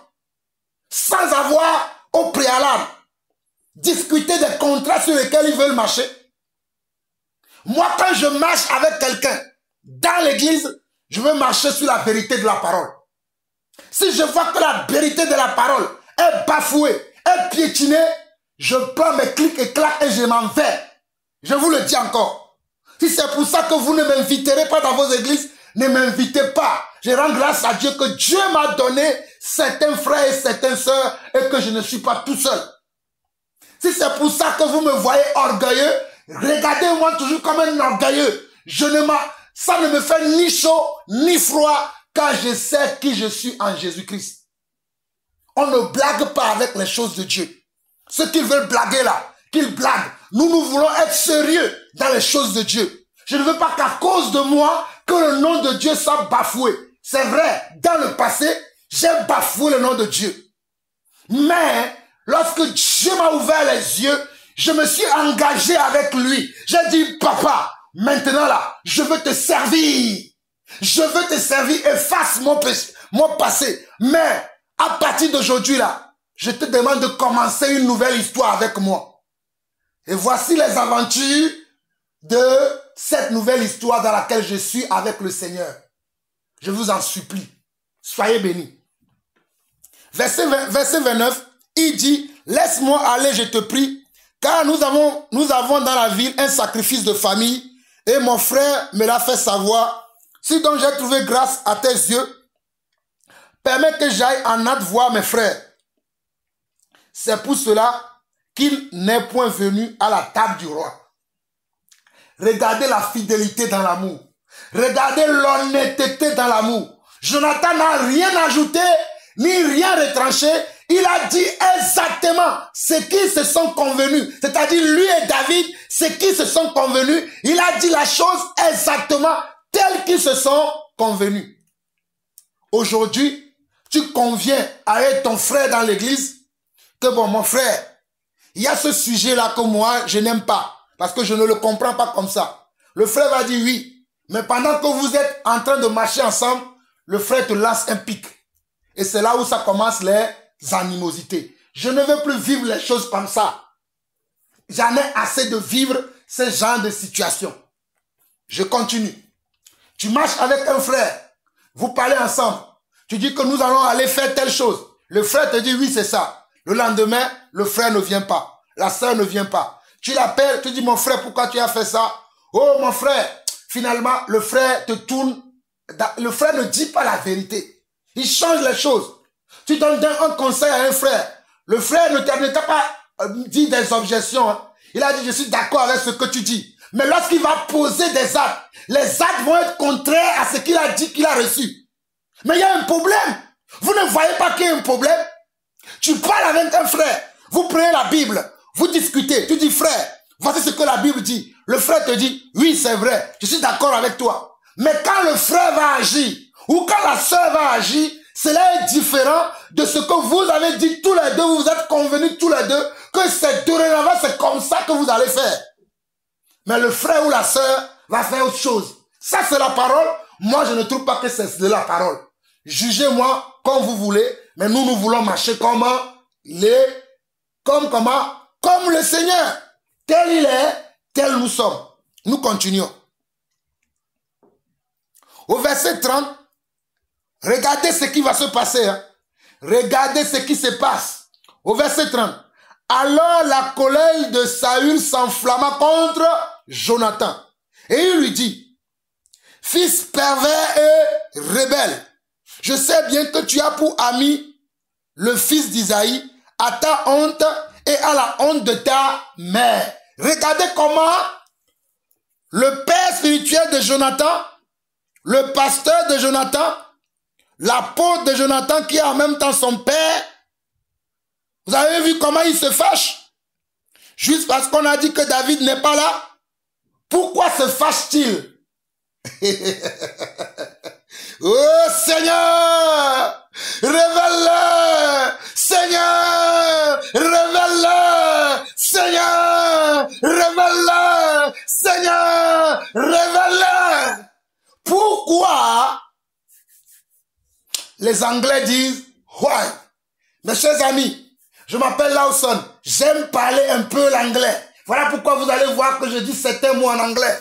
sans avoir au préalable discuter des contrats sur lesquels ils veulent marcher? Moi, quand je marche avec quelqu'un dans l'église, je veux marcher sur la vérité de la parole. Si je vois que la vérité de la parole est bafouée, est piétinée, je prends mes clics et claques et je m'en vais. Je vous le dis encore. Si c'est pour ça que vous ne m'inviterez pas dans vos églises, ne m'invitez pas. Je rends grâce à Dieu que Dieu m'a donné certains frères et certaines sœurs et que je ne suis pas tout seul. Si c'est pour ça que vous me voyez orgueilleux, regardez-moi toujours comme un orgueilleux. Ça ne me fait ni chaud ni froid car je sais qui je suis en Jésus-Christ. On ne blague pas avec les choses de Dieu. Ceux qui veulent blaguer là, qu'ils blaguent. Nous voulons être sérieux dans les choses de Dieu. Je ne veux pas qu'à cause de moi, que le nom de Dieu soit bafoué. C'est vrai, dans le passé, j'ai bafoué le nom de Dieu. Mais, lorsque Dieu m'a ouvert les yeux, je me suis engagé avec lui. J'ai dit, papa, maintenant là, je veux te servir. Je veux te servir, efface mon passé. Mais, à partir d'aujourd'hui là, je te demande de commencer une nouvelle histoire avec moi. Et voici les aventures de cette nouvelle histoire dans laquelle je suis avec le Seigneur. Je vous en supplie. Soyez bénis. Verset 29, il dit, laisse-moi aller, je te prie, car nous avons dans la ville un sacrifice de famille, et mon frère me l'a fait savoir. Si donc j'ai trouvé grâce à tes yeux, permets que j'aille en hâte voir mes frères. C'est pour cela qu'il n'est point venu à la table du roi. Regardez la fidélité dans l'amour. Regardez l'honnêteté dans l'amour. Jonathan n'a rien ajouté, ni rien retranché. Il a dit exactement ce qu'ils se sont convenus. C'est-à-dire lui et David, ce qu'ils se sont convenus. Il a dit la chose exactement telle qu'ils se sont convenus. Aujourd'hui, tu conviens avec ton frère dans l'église que bon, mon frère, il y a ce sujet-là que moi, je n'aime pas. Parce que je ne le comprends pas comme ça. Le frère va dire oui. Mais pendant que vous êtes en train de marcher ensemble, le frère te lance un pic. Et c'est là où ça commence les animosités. Je ne veux plus vivre les choses comme ça. J'en ai assez de vivre ce genre de situation. Je continue. Tu marches avec un frère. Vous parlez ensemble. Tu dis que nous allons aller faire telle chose. Le frère te dit oui, c'est ça. Le lendemain, le frère ne vient pas. La sœur ne vient pas. Tu l'appelles, tu dis mon frère, pourquoi tu as fait ça? Oh mon frère, finalement le frère te tourne. Le frère ne dit pas la vérité. Il change les choses. Tu donnes un conseil à un frère. Le frère ne t'a pas dit des objections. Hein. Il a dit je suis d'accord avec ce que tu dis. Mais lorsqu'il va poser des actes, les actes vont être contraires à ce qu'il a dit qu'il a reçu. Mais il y a un problème. Vous ne voyez pas qu'il y a un problème? Tu parles avec un frère. Vous prenez la Bible. Vous discutez. Tu dis frère, voici ce que la Bible dit. Le frère te dit oui c'est vrai. Je suis d'accord avec toi. Mais quand le frère va agir, ou quand la sœur va agir, cela est différent de ce que vous avez dit tous les deux, vous vous êtes convenus tous les deux, que c'est dorénavant, c'est comme ça que vous allez faire. Mais le frère ou la sœur va faire autre chose. Ça, c'est la parole. Moi, je ne trouve pas que c'est de la parole. Jugez-moi comme vous voulez, mais nous voulons marcher comme le Seigneur. Tel il est, tel nous sommes. Nous continuons. Au verset 30, regardez ce qui va se passer. Hein. Regardez ce qui se passe. Au verset 30. Alors la colère de Saül s'enflamma contre Jonathan. Et il lui dit, fils pervers et rebelle, je sais bien que tu as pour ami le fils d'Isaïe, à ta honte et à la honte de ta mère. Regardez comment le père spirituel de Jonathan, le pasteur de Jonathan, l'apôtre de Jonathan qui est en même temps son père, vous avez vu comment il se fâche? Juste parce qu'on a dit que David n'est pas là. Pourquoi se fâche-t-il? Oh Seigneur, révèle-le! Seigneur, révèle-le! Seigneur, révèle-le! Seigneur, révèle-le! Pourquoi les Anglais disent « Why ?» Mes chers amis, je m'appelle Lawson, j'aime parler un peu l'anglais. Voilà pourquoi vous allez voir que je dis certains mots en anglais.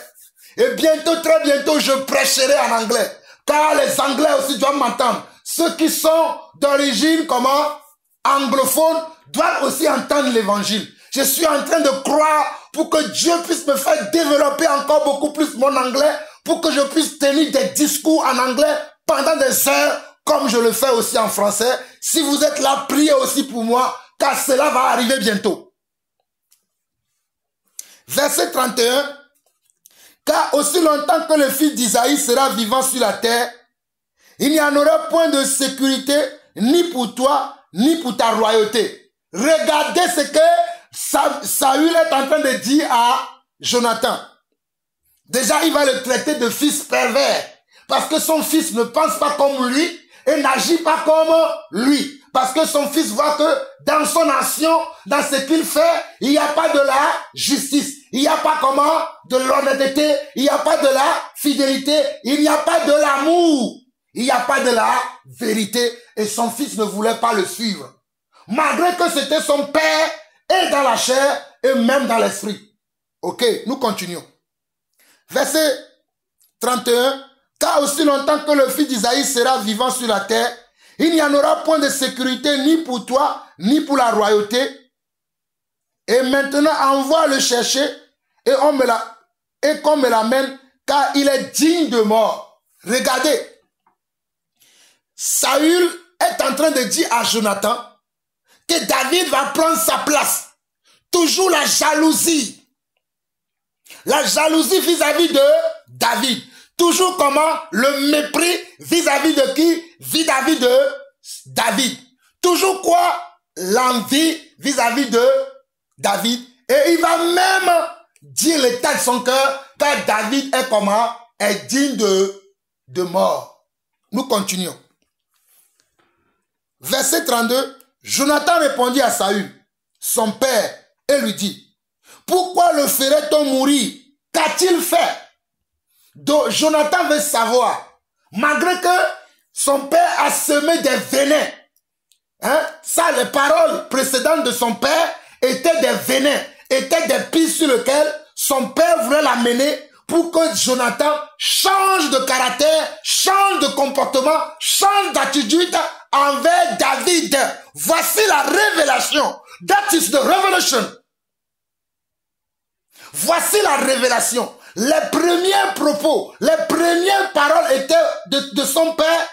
Et bientôt, très bientôt, je prêcherai en anglais. Car les Anglais aussi doivent m'entendre. Ceux qui sont d'origine, anglophones, doivent aussi entendre l'évangile. Je suis en train de croire pour que Dieu puisse me faire développer encore beaucoup plus mon anglais, pour que je puisse tenir des discours en anglais pendant des heures, comme je le fais aussi en français. Si vous êtes là, priez aussi pour moi, car cela va arriver bientôt. Verset 31. Car aussi longtemps que le fils d'Isaïe sera vivant sur la terre, il n'y en aura point de sécurité ni pour toi, ni pour ta royauté. Regardez ce que Saül est en train de dire à Jonathan. Déjà, il va le traiter de fils pervers, parce que son fils ne pense pas comme lui et n'agit pas comme lui. Parce que son fils voit que dans son action, dans ce qu'il fait, il n'y a pas de la justice. Il n'y a pas de l'honnêteté. Il n'y a pas de la fidélité. Il n'y a pas de l'amour. Il n'y a pas de la vérité. Et son fils ne voulait pas le suivre. Malgré que c'était son père, et dans la chair, et même dans l'esprit. Ok, nous continuons. Verset 31. Car aussi longtemps que le fils d'Isaïe sera vivant sur la terre, il n'y en aura point de sécurité ni pour toi, ni pour la royauté. Et maintenant, envoie le chercher et qu'on me l'amène, car il est digne de mort. Regardez, Saül est en train de dire à Jonathan que David va prendre sa place. Toujours la jalousie. La jalousie vis-à-vis de David. Toujours le mépris vis-à-vis de qui? Vis-à-vis de David. Toujours quoi? L'envie vis-à-vis de David. Et il va même dire l'état de son cœur, car David est est digne de mort. Nous continuons. Verset 32. Jonathan répondit à Saül, son père, et lui dit, pourquoi le ferait-on mourir? Qu'a-t-il fait? Donc, Jonathan veut savoir, malgré que son père a semé des venins, ça, les paroles précédentes de son père étaient des venins, étaient des pistes sur lesquelles son père voulait l'amener pour que Jonathan change de caractère, change de comportement, change d'attitude envers David. Voici la révélation. That is the revelation. Voici la révélation. Les premiers propos, les premières paroles de son père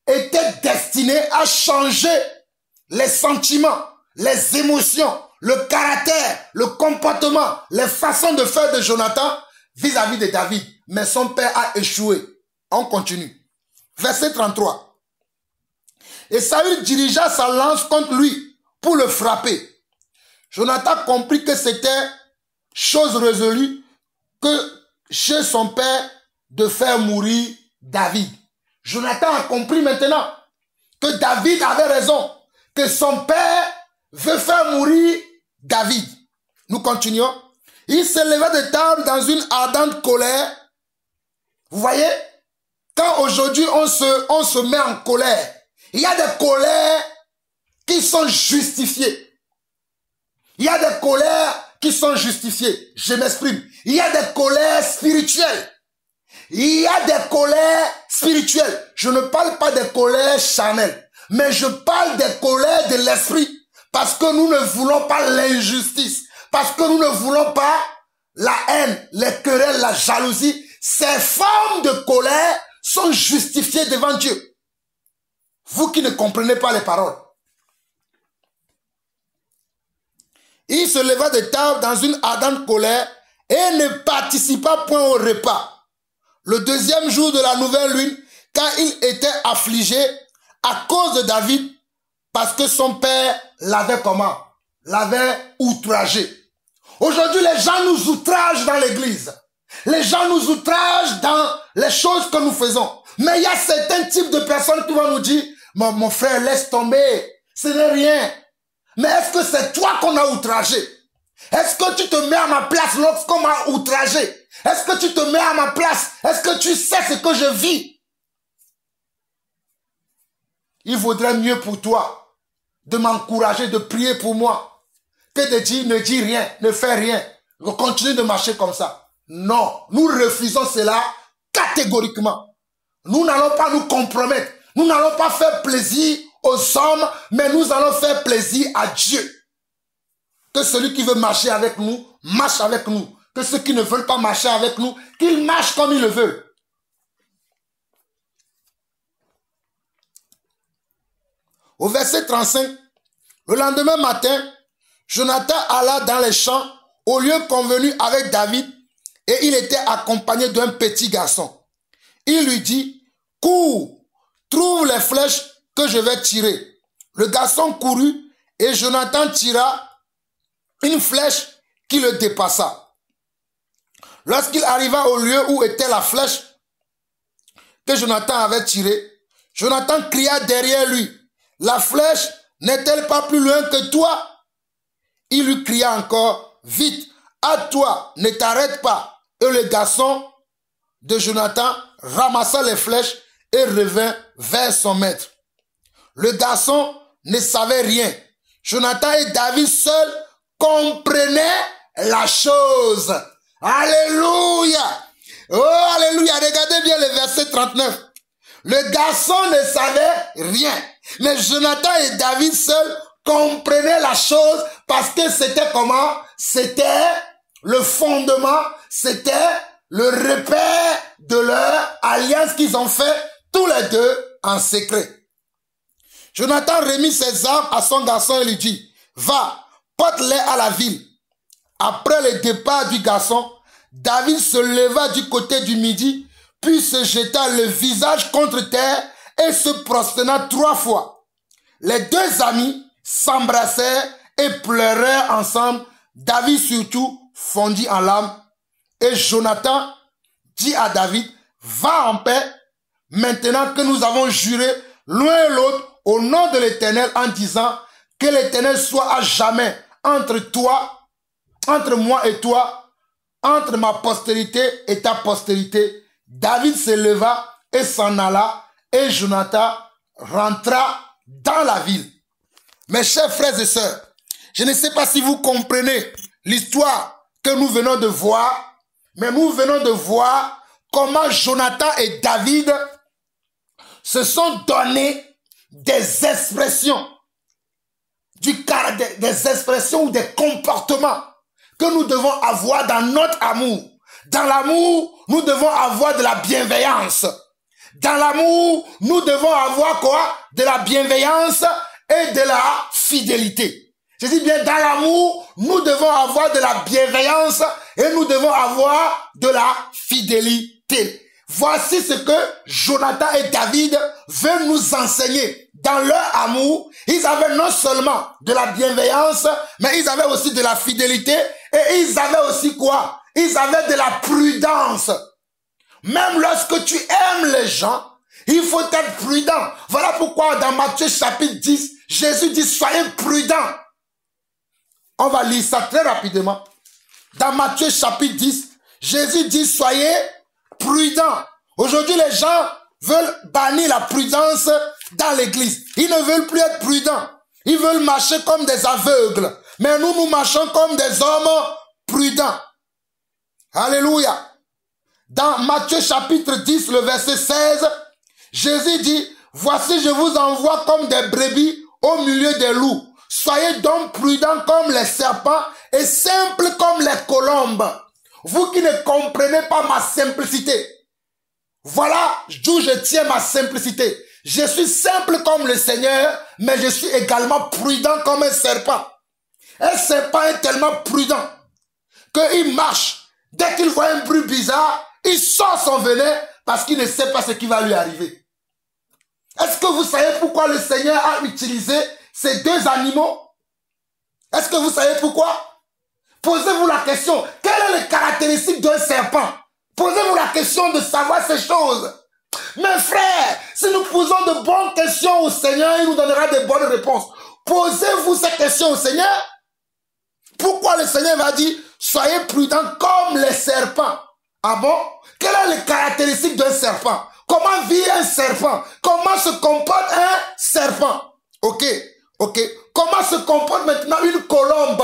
étaient destinées à changer les sentiments, les émotions, le caractère, le comportement, les façons de faire de Jonathan vis-à-vis de David. Mais son père a échoué. On continue. Verset 33. Et Saül dirigea sa lance contre lui pour le frapper. Jonathan comprit que c'était chose résolue, que chez son père, de faire mourir David. Jonathan a compris maintenant que David avait raison, que son père veut faire mourir David. Nous continuons. Il se leva de table dans une ardente colère. Vous voyez, quand aujourd'hui on se met en colère, il y a des colères qui sont justifiées. Il y a des colères qui sont justifiées. Je m'exprime. Il y a des colères spirituelles. Il y a des colères spirituelles. Je ne parle pas des colères charnelles, mais je parle des colères de l'esprit. Parce que nous ne voulons pas l'injustice. Parce que nous ne voulons pas la haine, les querelles, la jalousie. Ces formes de colère sont justifiées devant Dieu. Vous qui ne comprenez pas les paroles. Il se leva de table dans une ardente colère et ne participa point au repas. Le deuxième jour de la nouvelle lune, car il était affligé à cause de David, parce que son père l'avait comment? L'avait outragé. Aujourd'hui, les gens nous outragent dans l'église. Les gens nous outragent dans les choses que nous faisons. Mais il y a certains types de personnes qui vont nous dire, mon frère, laisse tomber, ce n'est rien. Mais est-ce que c'est toi qu'on a outragé? Est-ce que tu te mets à ma place lorsqu'on m'a outragé? Est-ce que tu te mets à ma place? Est-ce que tu sais ce que je vis? Il vaudrait mieux pour toi de m'encourager, de prier pour moi, que de dire ne dis rien, ne fais rien, continue de marcher comme ça. Non, nous refusons cela catégoriquement. Nous n'allons pas nous compromettre. Nous n'allons pas faire plaisir aux hommes, mais nous allons faire plaisir à Dieu. Que celui qui veut marcher avec nous, marche avec nous. Que ceux qui ne veulent pas marcher avec nous, qu'ils marchent comme ils le veulent. Au verset 35, le lendemain matin, Jonathan alla dans les champs au lieu convenu avec David et il était accompagné d'un petit garçon. Il lui dit, cours, trouve les flèches que je vais tirer. Le garçon courut et Jonathan tira une flèche qui le dépassa. Lorsqu'il arriva au lieu où était la flèche que Jonathan avait tirée, Jonathan cria derrière lui, la flèche n'est-elle pas plus loin que toi? Il lui cria encore, vite, à toi, ne t'arrête pas. Et le garçon de Jonathan ramassa les flèches et revint vers son maître. Le garçon ne savait rien. Jonathan et David seuls comprenaient la chose. Alléluia. Oh, alléluia. Regardez bien le verset 39. Le garçon ne savait rien. Mais Jonathan et David seuls comprenaient la chose parce que c'était comment? C'était le fondement, c'était le repère de leur alliance qu'ils ont fait tous les deux en secret. Jonathan remit ses armes à son garçon et lui dit, va, porte-les à la ville. Après le départ du garçon, David se leva du côté du midi, puis se jeta le visage contre terre et se prosterna 3 fois. Les deux amis s'embrassèrent et pleurèrent ensemble. David surtout fondit en larmes. Et Jonathan dit à David, va en paix, maintenant que nous avons juré l'un et l'autre au nom de l'Éternel en disant que l'Éternel soit à jamais entre toi, entre moi et toi, entre ma postérité et ta postérité. David se leva et s'en alla et Jonathan rentra dans la ville. Mes chers frères et sœurs, je ne sais pas si vous comprenez l'histoire que nous venons de voir, mais nous venons de voir comment Jonathan et David se sont donné des expressions, des expressions ou des comportements que nous devons avoir dans notre amour. Dans l'amour, nous devons avoir de la bienveillance. Dans l'amour, nous devons avoir quoi? De la bienveillance et de la fidélité. Je dis bien, dans l'amour, nous devons avoir de la bienveillance et nous devons avoir de la fidélité. Voici ce que Jonathan et David veulent nous enseigner. Dans leur amour, ils avaient non seulement de la bienveillance, mais ils avaient aussi de la fidélité et ils avaient aussi quoi? Ils avaient de la prudence. Même lorsque tu aimes les gens, il faut être prudent. Voilà pourquoi dans Matthieu chapitre 10, Jésus dit soyez prudents. On va lire ça très rapidement. Dans Matthieu chapitre 10, Jésus dit soyez prudents. Aujourd'hui, les gens veulent bannir la prudence dans l'église. Ils ne veulent plus être prudents. Ils veulent marcher comme des aveugles. Mais nous, nous marchons comme des hommes prudents. Alléluia. Dans Matthieu chapitre 10, le verset 16, Jésus dit, voici je vous envoie comme des brebis au milieu des loups. Soyez donc prudents comme les serpents et simples comme les colombes. Vous qui ne comprenez pas ma simplicité. Voilà d'où je tiens ma simplicité. Je suis simple comme le Seigneur, mais je suis également prudent comme un serpent. Un serpent est tellement prudent qu'il marche. Dès qu'il voit un bruit bizarre, il sort son venin parce qu'il ne sait pas ce qui va lui arriver. Est-ce que vous savez pourquoi le Seigneur a utilisé ces deux animaux? Est-ce que vous savez pourquoi? Posez-vous la question. Quelle est la caractéristique d'un serpent? Posez-vous la question de savoir ces choses. Mes frères, si nous posons de bonnes questions au Seigneur, il nous donnera de bonnes réponses. Posez-vous ces questions au Seigneur. Pourquoi le Seigneur va dire, soyez prudents comme les serpents? Ah bon? Quelles sont les caractéristiques d'un serpent? Comment vit un serpent? Comment se comporte un serpent? Ok. Comment se comporte maintenant une colombe?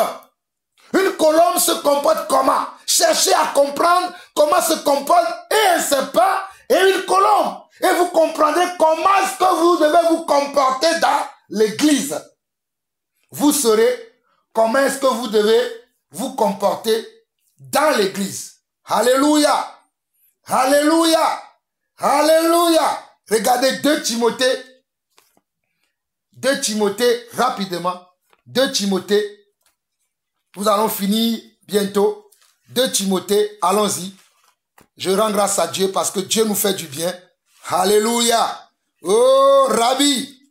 Une colombe se comporte comment? Cherchez à comprendre comment se comporte un serpent et une colombe. Et vous comprendrez comment est-ce que vous devez vous comporter dans l'église. Vous saurez comment est-ce que vous devez vous comporter dans l'église. Alléluia. Alléluia. Alléluia. Regardez 2 Timothée. 2 Timothée, rapidement. 2 Timothée. Nous allons finir bientôt. 2 Timothée, allons-y. Je rends grâce à Dieu parce que Dieu nous fait du bien. Alléluia. Oh, Rabbi,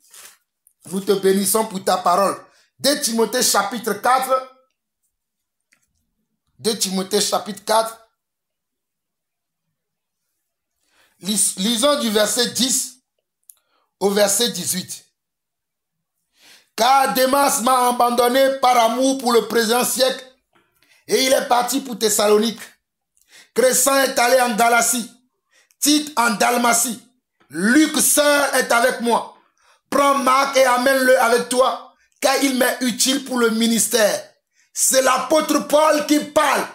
nous te bénissons pour ta parole. 2 Timothée chapitre 4. 2 Timothée chapitre 4. Lisons du verset 10 au verset 18. Car Démas m'a abandonné par amour pour le présent siècle et il est parti pour Thessalonique. Crescent est allé en Galatie, Tite en Dalmatie. Luc seul est avec moi. Prends Marc et amène-le avec toi, car il m'est utile pour le ministère. C'est l'apôtre Paul qui parle.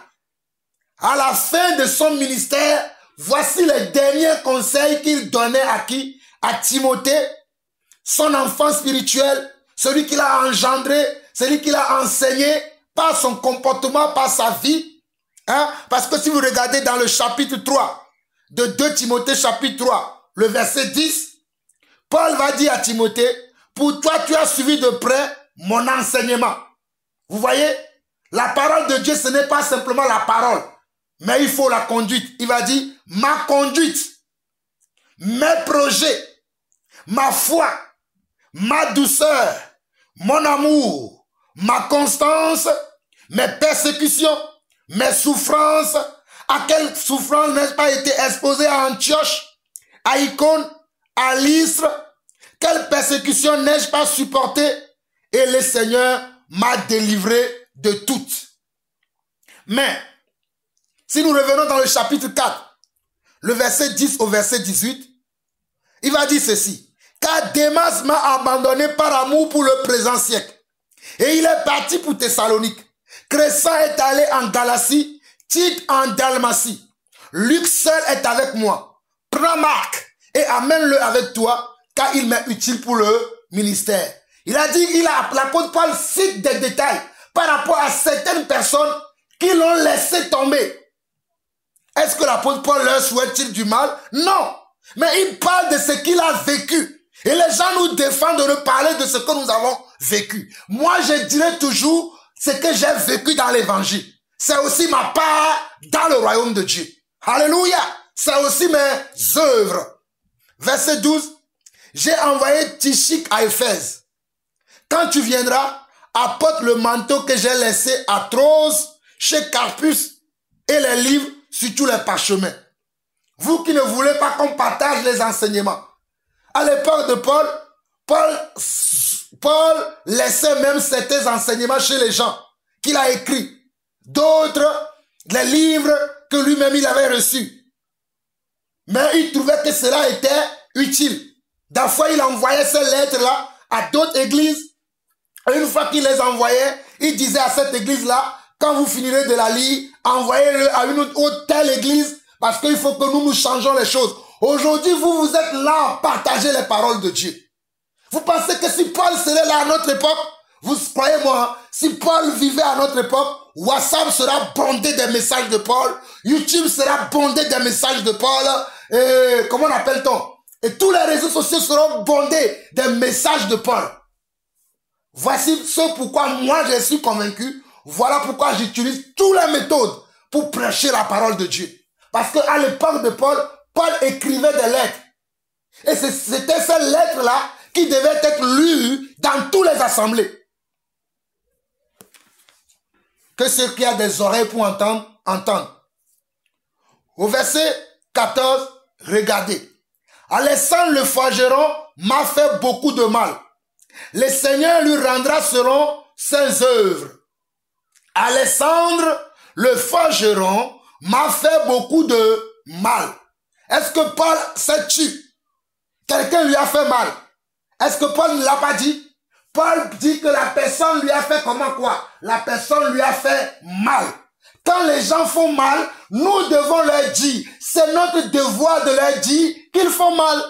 À la fin de son ministère, voici les derniers conseils qu'il donnait à qui? À Timothée, son enfant spirituel, celui qu'il a engendré, celui qu'il a enseigné par son comportement, par sa vie. Hein? Parce que si vous regardez dans le chapitre 3 de 2 Timothée chapitre 3, le verset 10, Paul va dire à Timothée, pour toi tu as suivi de près mon enseignement. Vous voyez, la parole de Dieu ce n'est pas simplement la parole, mais il faut la conduite. Il va dire, ma conduite, mes projets, ma foi, ma douceur, mon amour, ma constance, mes persécutions, mes souffrances. À quelle souffrance n'ai-je pas été exposé à Antioche, à Icône, à Lystre? Quelle persécution n'ai-je pas supporté? Et le Seigneur m'a délivré de toutes. Mais, si nous revenons dans le chapitre 4, le verset 10 au verset 18, il va dire ceci. Car Démas m'a abandonné par amour pour le présent siècle. Et il est parti pour Thessalonique. Crescent est allé en Galatie, Tite en Dalmatie. Luc seul est avec moi. Prends Marc et amène-le avec toi, car il m'est utile pour le ministère. Il a dit, l'apôtre Paul cite des détails par rapport à certaines personnes qui l'ont laissé tomber. Est-ce que l'apôtre Paul leur souhaite-t-il du mal? Non. Mais il parle de ce qu'il a vécu. Et les gens nous défendent de ne parler de ce que nous avons vécu. Moi, je dirais toujours ce que j'ai vécu dans l'évangile. C'est aussi ma part dans le royaume de Dieu. Alléluia. C'est aussi mes œuvres. Verset 12. J'ai envoyé Tychik à Éphèse. Quand tu viendras, apporte le manteau que j'ai laissé à Troas, chez Carpus, et les livres sur tous les parchemins. Vous qui ne voulez pas qu'on partage les enseignements. À l'époque de Paul, Paul laissait même certains enseignements chez les gens qu'il a écrits. D'autres, les livres que lui-même il avait reçus. Mais il trouvait que cela était utile. Des fois, il envoyait ces lettres-là à d'autres églises. Et une fois qu'il les envoyait, il disait à cette église-là, quand vous finirez de la lire, envoyez-le à une autre telle église, parce qu'il faut que nous changeons les choses. Aujourd'hui, vous êtes là à partager les paroles de Dieu. Vous pensez que si Paul serait là à notre époque, vous croyez-moi, si Paul vivait à notre époque, WhatsApp sera bondé des messages de Paul, YouTube sera bondé des messages de Paul, et comment on appelle-t-on? Et tous les réseaux sociaux seront bondés des messages de Paul. Voici ce pourquoi moi je suis convaincu. Voilà pourquoi j'utilise toutes les méthodes pour prêcher la parole de Dieu. Parce qu'à l'époque de Paul, Paul écrivait des lettres. Et c'était ces lettres-là qui devaient être lues dans toutes les assemblées. Que ceux qui ont des oreilles pour entendre, entendent. Au verset 14, regardez. Alexandre le forgeron m'a fait beaucoup de mal. Le Seigneur lui rendra selon ses œuvres. Alexandre le forgeron m'a fait beaucoup de mal. Est-ce que Paul s'est tué? Quelqu'un lui a fait mal. Est-ce que Paul ne l'a pas dit? Paul dit que la personne lui a fait comment quoi? La personne lui a fait mal. Quand les gens font mal, nous devons leur dire. C'est notre devoir de leur dire qu'ils font mal.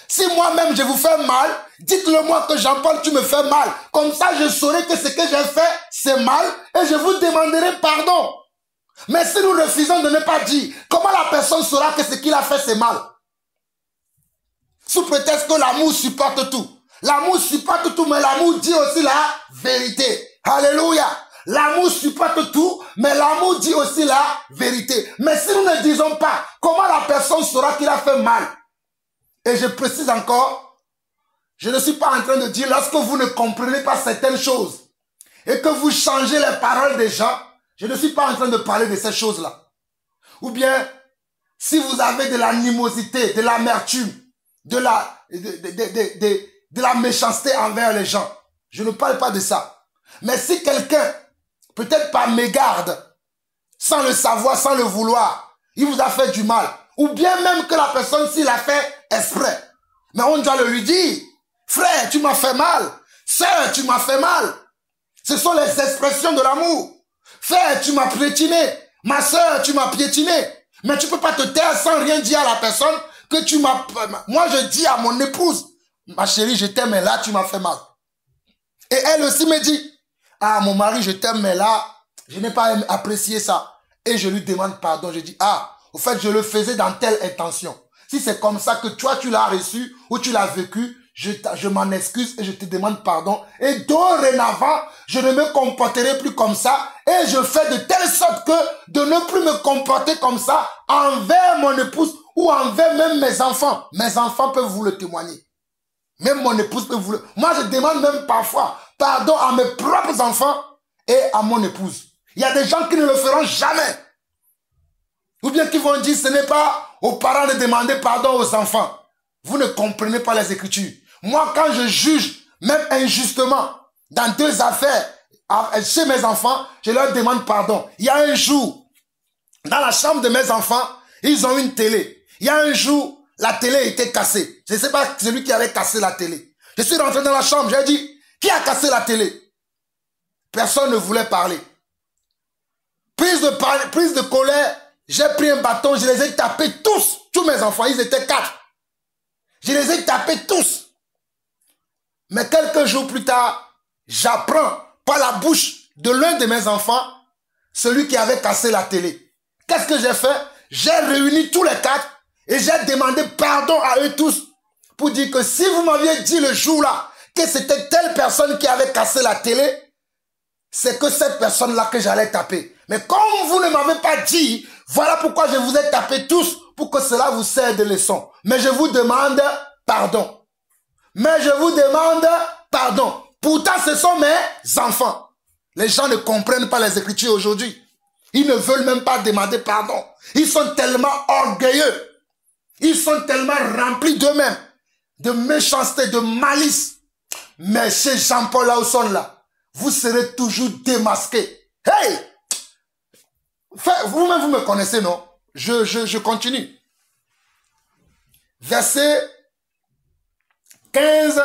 Si moi-même je vous fais mal, dites-le moi que Jean-Paul, tu me fais mal. Comme ça, je saurai que ce que j'ai fait, c'est mal et je vous demanderai pardon. Mais si nous refusons de ne pas dire, comment la personne saura que ce qu'il a fait, c'est mal? Sous prétexte que l'amour supporte tout. L'amour supporte tout, mais l'amour dit aussi la vérité. Alléluia. L'amour supporte tout, mais l'amour dit aussi la vérité. Mais si nous ne disons pas, comment la personne saura qu'il a fait mal? Et je précise encore, je ne suis pas en train de dire, lorsque vous ne comprenez pas certaines choses et que vous changez les paroles des gens, je ne suis pas en train de parler de ces choses-là. Ou bien, si vous avez de l'animosité, de l'amertume, de la méchanceté envers les gens, je ne parle pas de ça. Mais si quelqu'un, peut-être par mégarde, sans le savoir, sans le vouloir, il vous a fait du mal, ou bien même que la personne, s'il a fait exprès, mais on doit le lui dire, frère, tu m'as fait mal, sœur, tu m'as fait mal. Ce sont les expressions de l'amour. Frère, tu m'as piétiné, ma sœur, tu m'as piétiné. Mais tu ne peux pas te taire sans rien dire à la personne que tu m'as... Moi, je dis à mon épouse, ma chérie, je t'aime, mais là, tu m'as fait mal. Et elle aussi me dit, ah, mon mari, je t'aime, mais là, je n'ai pas apprécié ça. Et je lui demande pardon. Je dis, ah, au fait, je le faisais dans telle intention. Si c'est comme ça que toi, tu l'as reçu ou tu l'as vécu, je m'en excuse et je te demande pardon. Et dorénavant, je ne me comporterai plus comme ça. Et je fais de telle sorte que de ne plus me comporter comme ça envers mon épouse ou envers même mes enfants. Mes enfants peuvent vous le témoigner. Même mon épouse peut vous le... Moi, je demande même parfois pardon à mes propres enfants et à mon épouse. Il y a des gens qui ne le feront jamais. Ou bien qui vont dire, ce n'est pas aux parents de demander pardon aux enfants. Vous ne comprenez pas les Écritures. Moi, quand je juge, même injustement, dans deux affaires, chez mes enfants, je leur demande pardon. Il y a un jour, dans la chambre de mes enfants, ils ont une télé. Il y a un jour, la télé était cassée. Je ne sais pas celui qui avait cassé la télé. Je suis rentré dans la chambre, j'ai dit, qui a cassé la télé? Personne ne voulait parler. Prise de colère, j'ai pris un bâton, je les ai tapés tous mes enfants, ils étaient 4. Je les ai tapés tous. Mais quelques jours plus tard, j'apprends par la bouche de l'un de mes enfants, celui qui avait cassé la télé. Qu'est-ce que j'ai fait? J'ai réuni tous les 4 et j'ai demandé pardon à eux tous pour dire que si vous m'aviez dit le jour-là que c'était telle personne qui avait cassé la télé, c'est que cette personne-là que j'allais taper. Mais comme vous ne m'avez pas dit, voilà pourquoi je vous ai tapé tous pour que cela vous serve de leçon. Mais je vous demande pardon. Mais je vous demande pardon. Pourtant, ce sont mes enfants. Les gens ne comprennent pas les Écritures aujourd'hui. Ils ne veulent même pas demander pardon. Ils sont tellement orgueilleux. Ils sont tellement remplis d'eux-mêmes, de méchanceté, de malice. Mais chez Jean-Paul Lawson, là, vous serez toujours démasqués. Hey! Vous-même, vous me connaissez, non? Je continue. Verset 15.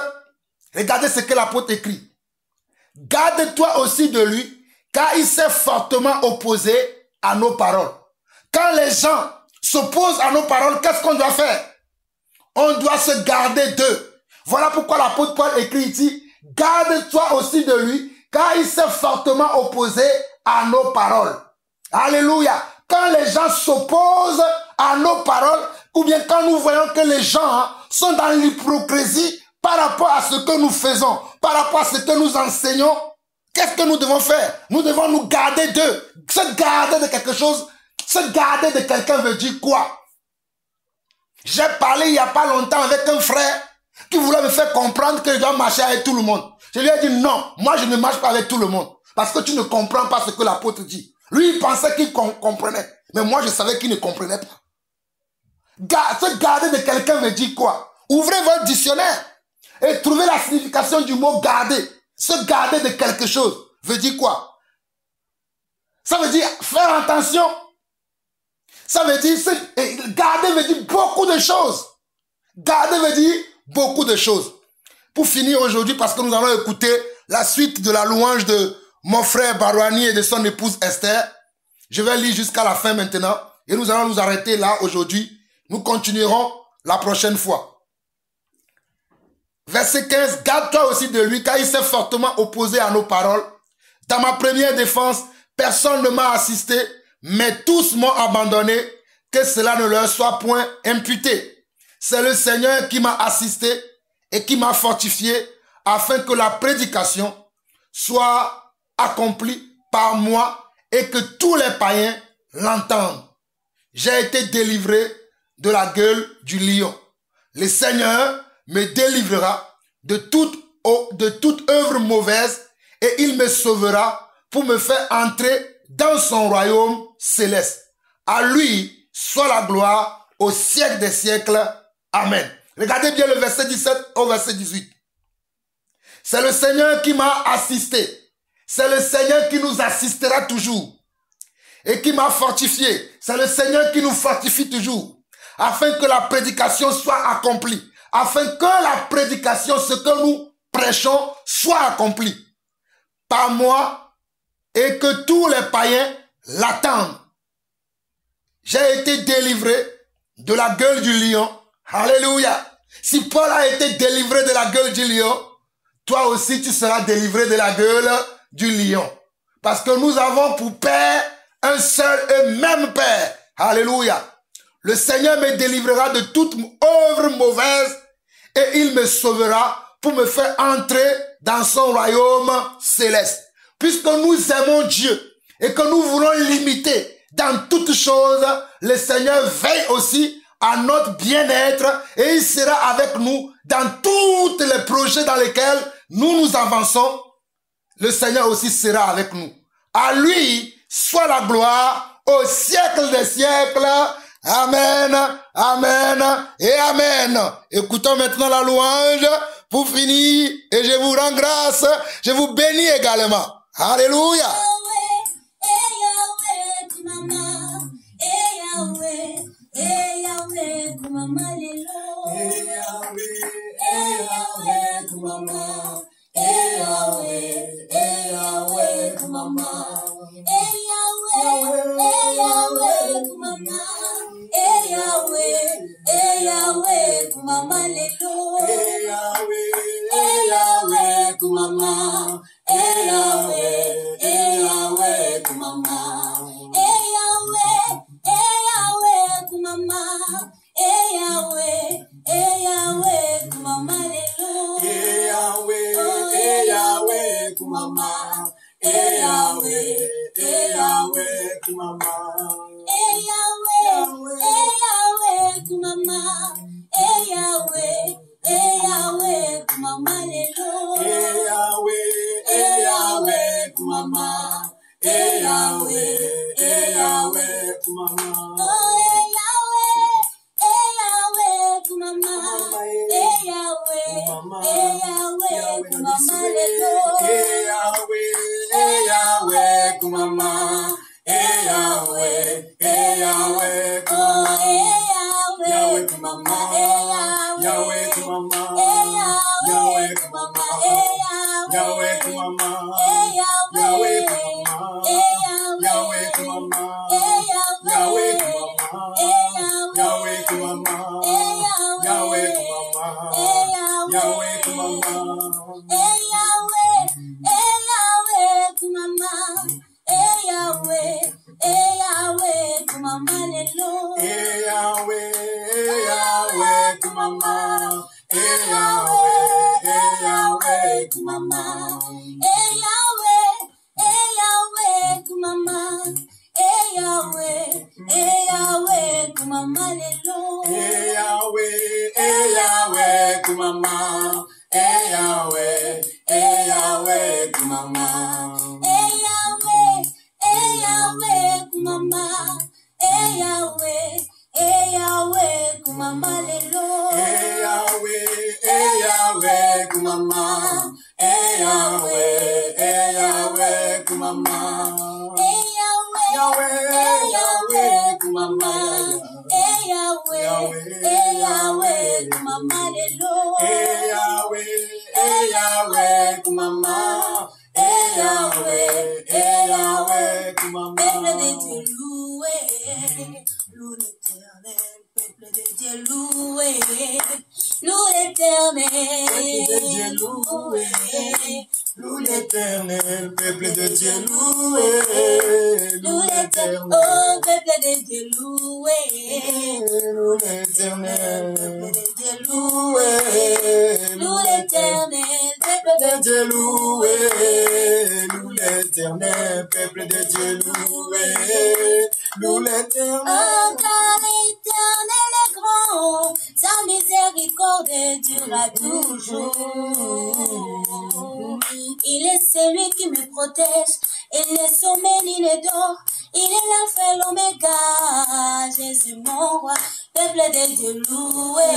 Regardez ce que l'apôtre écrit. Garde-toi aussi de lui, car il s'est fortement opposé à nos paroles. Quand les gens s'opposent à nos paroles, qu'est-ce qu'on doit faire? On doit se garder d'eux. Voilà pourquoi l'apôtre Paul écrit ici, garde-toi aussi de lui, car il s'est fortement opposé à nos paroles. Alléluia. Quand les gens s'opposent à nos paroles, ou bien quand nous voyons que les gens sont dans l'hypocrisie par rapport à ce que nous faisons, par rapport à ce que nous enseignons, qu'est-ce que nous devons faire? Nous devons nous garder d'eux. Se garder de quelque chose, se garder de quelqu'un veut dire quoi? J'ai parlé il n'y a pas longtemps avec un frère qui voulait me faire comprendre que je dois marcher avec tout le monde. Je lui ai dit non, moi je ne marche pas avec tout le monde. Parce que tu ne comprends pas ce que l'apôtre dit. Lui, il pensait qu'il comprenait. Mais moi, je savais qu'il ne comprenait pas. Se garder de quelqu'un veut dire quoi? Ouvrez votre dictionnaire et trouvez la signification du mot garder. Se garder de quelque chose veut dire quoi? Ça veut dire faire attention. Ça veut dire, garder veut dire beaucoup de choses. Garder veut dire beaucoup de choses. Pour finir aujourd'hui, parce que nous allons écouter la suite de la louange de mon frère Barouani et de son épouse Esther. Je vais lire jusqu'à la fin maintenant. Et nous allons nous arrêter là aujourd'hui. Nous continuerons la prochaine fois. Verset 15. Garde-toi aussi de lui, car il s'est fortement opposé à nos paroles. Dans ma première défense, personne ne m'a assisté, mais tous m'ont abandonné, que cela ne leur soit point imputé. C'est le Seigneur qui m'a assisté et qui m'a fortifié, afin que la prédication soit accomplie par moi et que tous les païens l'entendent. J'ai été délivré de la gueule du lion. Le Seigneur me délivrera de toute œuvre mauvaise et il me sauvera pour me faire entrer dans son royaume céleste. À lui soit la gloire au siècle des siècles. Amen. Regardez bien le verset 17 au verset 18. C'est le Seigneur qui m'a assisté. C'est le Seigneur qui nous assistera toujours et qui m'a fortifié. C'est le Seigneur qui nous fortifie toujours afin que la prédication soit accomplie. Afin que la prédication, ce que nous prêchons, soit accompli par moi et que tous les païens l'attendent. J'ai été délivré de la gueule du lion. Alléluia. Si Paul a été délivré de la gueule du lion, toi aussi tu seras délivré de la gueule du lion. Parce que nous avons pour Père un seul et même Père. Alléluia. Le Seigneur me délivrera de toute œuvre mauvaise et il me sauvera pour me faire entrer dans son royaume céleste. Puisque nous aimons Dieu et que nous voulons l'imiter dans toutes choses, le Seigneur veille aussi à notre bien-être et il sera avec nous dans tous les projets dans lesquels nous avançons. Le Seigneur aussi sera avec nous. À lui soit la gloire au siècle des siècles. Amen, amen et amen. Écoutons maintenant la louange pour finir et je vous rends grâce. Je vous bénis également. Alléluia. maman. Yahweh, kumama lelo. Yahweh, Yahweh, kumama. Yahweh, Yahweh, kumama. Yahweh, kumama. Yahweh, kumama. Yahweh, kumama. Yahweh, kumama. Yahweh, kumama. Yahweh, kumama. Yahweh, kumama. Yahweh, kumama. Yahweh, kumama. Yahweh, kumama. Yahweh, kumama lelo. Yahweh, Yahweh, kumama. Yahweh, Yahweh, kumama. Yahweh, kumama. Yahweh, kumama lelo. Yahweh, Yahweh, kumama. Yahweh, Yahweh, kumama. Yahweh, kumama. Yahweh, kumama lelo. Yahweh, Yahweh, kumama. Yahweh, Yahweh, kumama. Yahweh, Yahweh, kumama. Yahweh, kumama lelo. Yahweh, Yahweh, kumama. Yahweh, Yahweh, kumama. Peuple de Dieu, loué, loue l'éternel, peuple de Dieu, loué, loue l'éternel, loué, loue l'éternel, peuple de Dieu, loué, loue l'éternel, oh, peuple de Dieu, loué, loue l'éternel, peuple de Dieu, loué, loue l'éternel, peuple de Dieu, loué, loue l'éternel, peuple de Dieu, loué, loue l'éternel. Oh, car l'éternel est grand, sa miséricorde durera toujours. Il est celui qui me protège, il est sommet, il est d'or, il est l'alpha et l'oméga, Jésus mon roi, peuple de Dieu loué,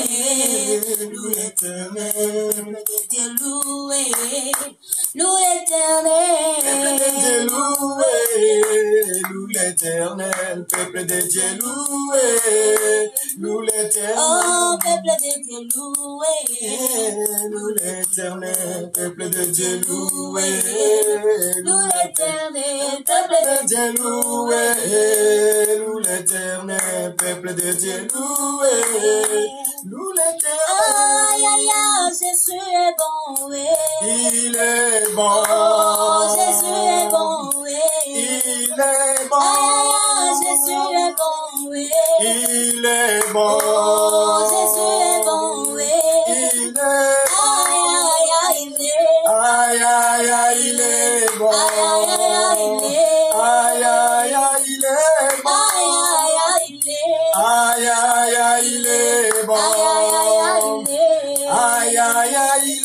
loue l'éternel, peuple de Dieu loué, loue l'éternel, Peuple de Dieu loué, loue l'éternel, peuple de Dieu loué, loue l'éternel. oh, peuple de Dieu loué, Loue l'éternel, peuple de Dieu loué, loue l'éternel, peuple de Dieu loué, loue l'éternel, peuple de Dieu loué, loue l'éternel. aïe, aïe, aïe, Jésus est bon, oui. Il est bon, Oh, Jésus est bon, oui. il est bon, Aïe, Jésus est bon, oui. il est bon, Oh, Jésus est bon, oui. il est Aïe, aïe, aïe, il est. aïe, aïe, aïe, il est bon, Aïe, aïe, aïe, il est. aïe, aïe, aïe, il est bon, Aïe, aïe, aïe, il est bon. aïe, aïe, aïe,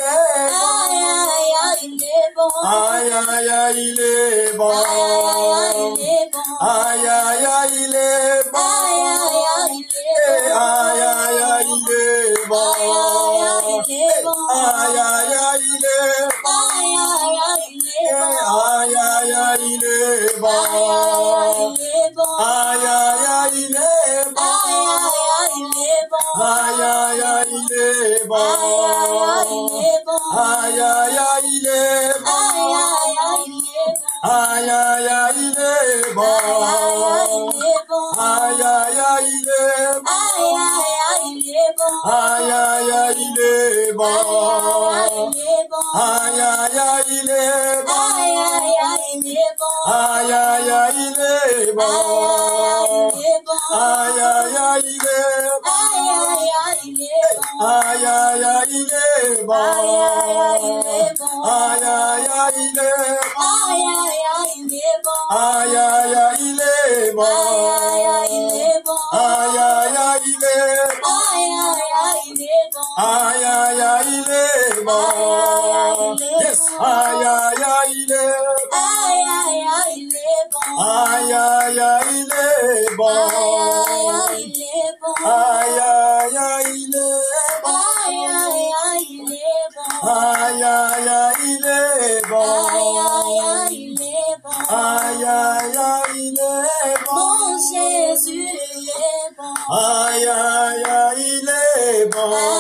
il est bon, Aïe, aïe, aïe, il est bon. aïe, aïe, aïe, il est Aïe, aïe, aïe, il est bon. aïe, aïe, aïe, il est bon, Aïe, aïe, aïe, il est bon. aïe, aïe, aïe, il est bon, aïe, aïe, aïe, il est bon, aïe, aïe, aïe, il est bon, aïe, aïe, aïe, il est bon, aïe, aïe, aïe, il est bon, aïe, aïe, aïe, il est bon, aïe, aïe, aïe, il est bon, aïe, aïe, aïe, il est bon, aïe, aïe, aïe, il est bon, aïe, aïe, aïe, il est bon, aïe, aïe, aïe, il est bon, aïe, aïe, aïe, il est bon, yes, aïe, aïe, aïe, il est bon, aïe, aïe, aïe, il est bon, aïe, aïe, aïe, il est bon, Oh,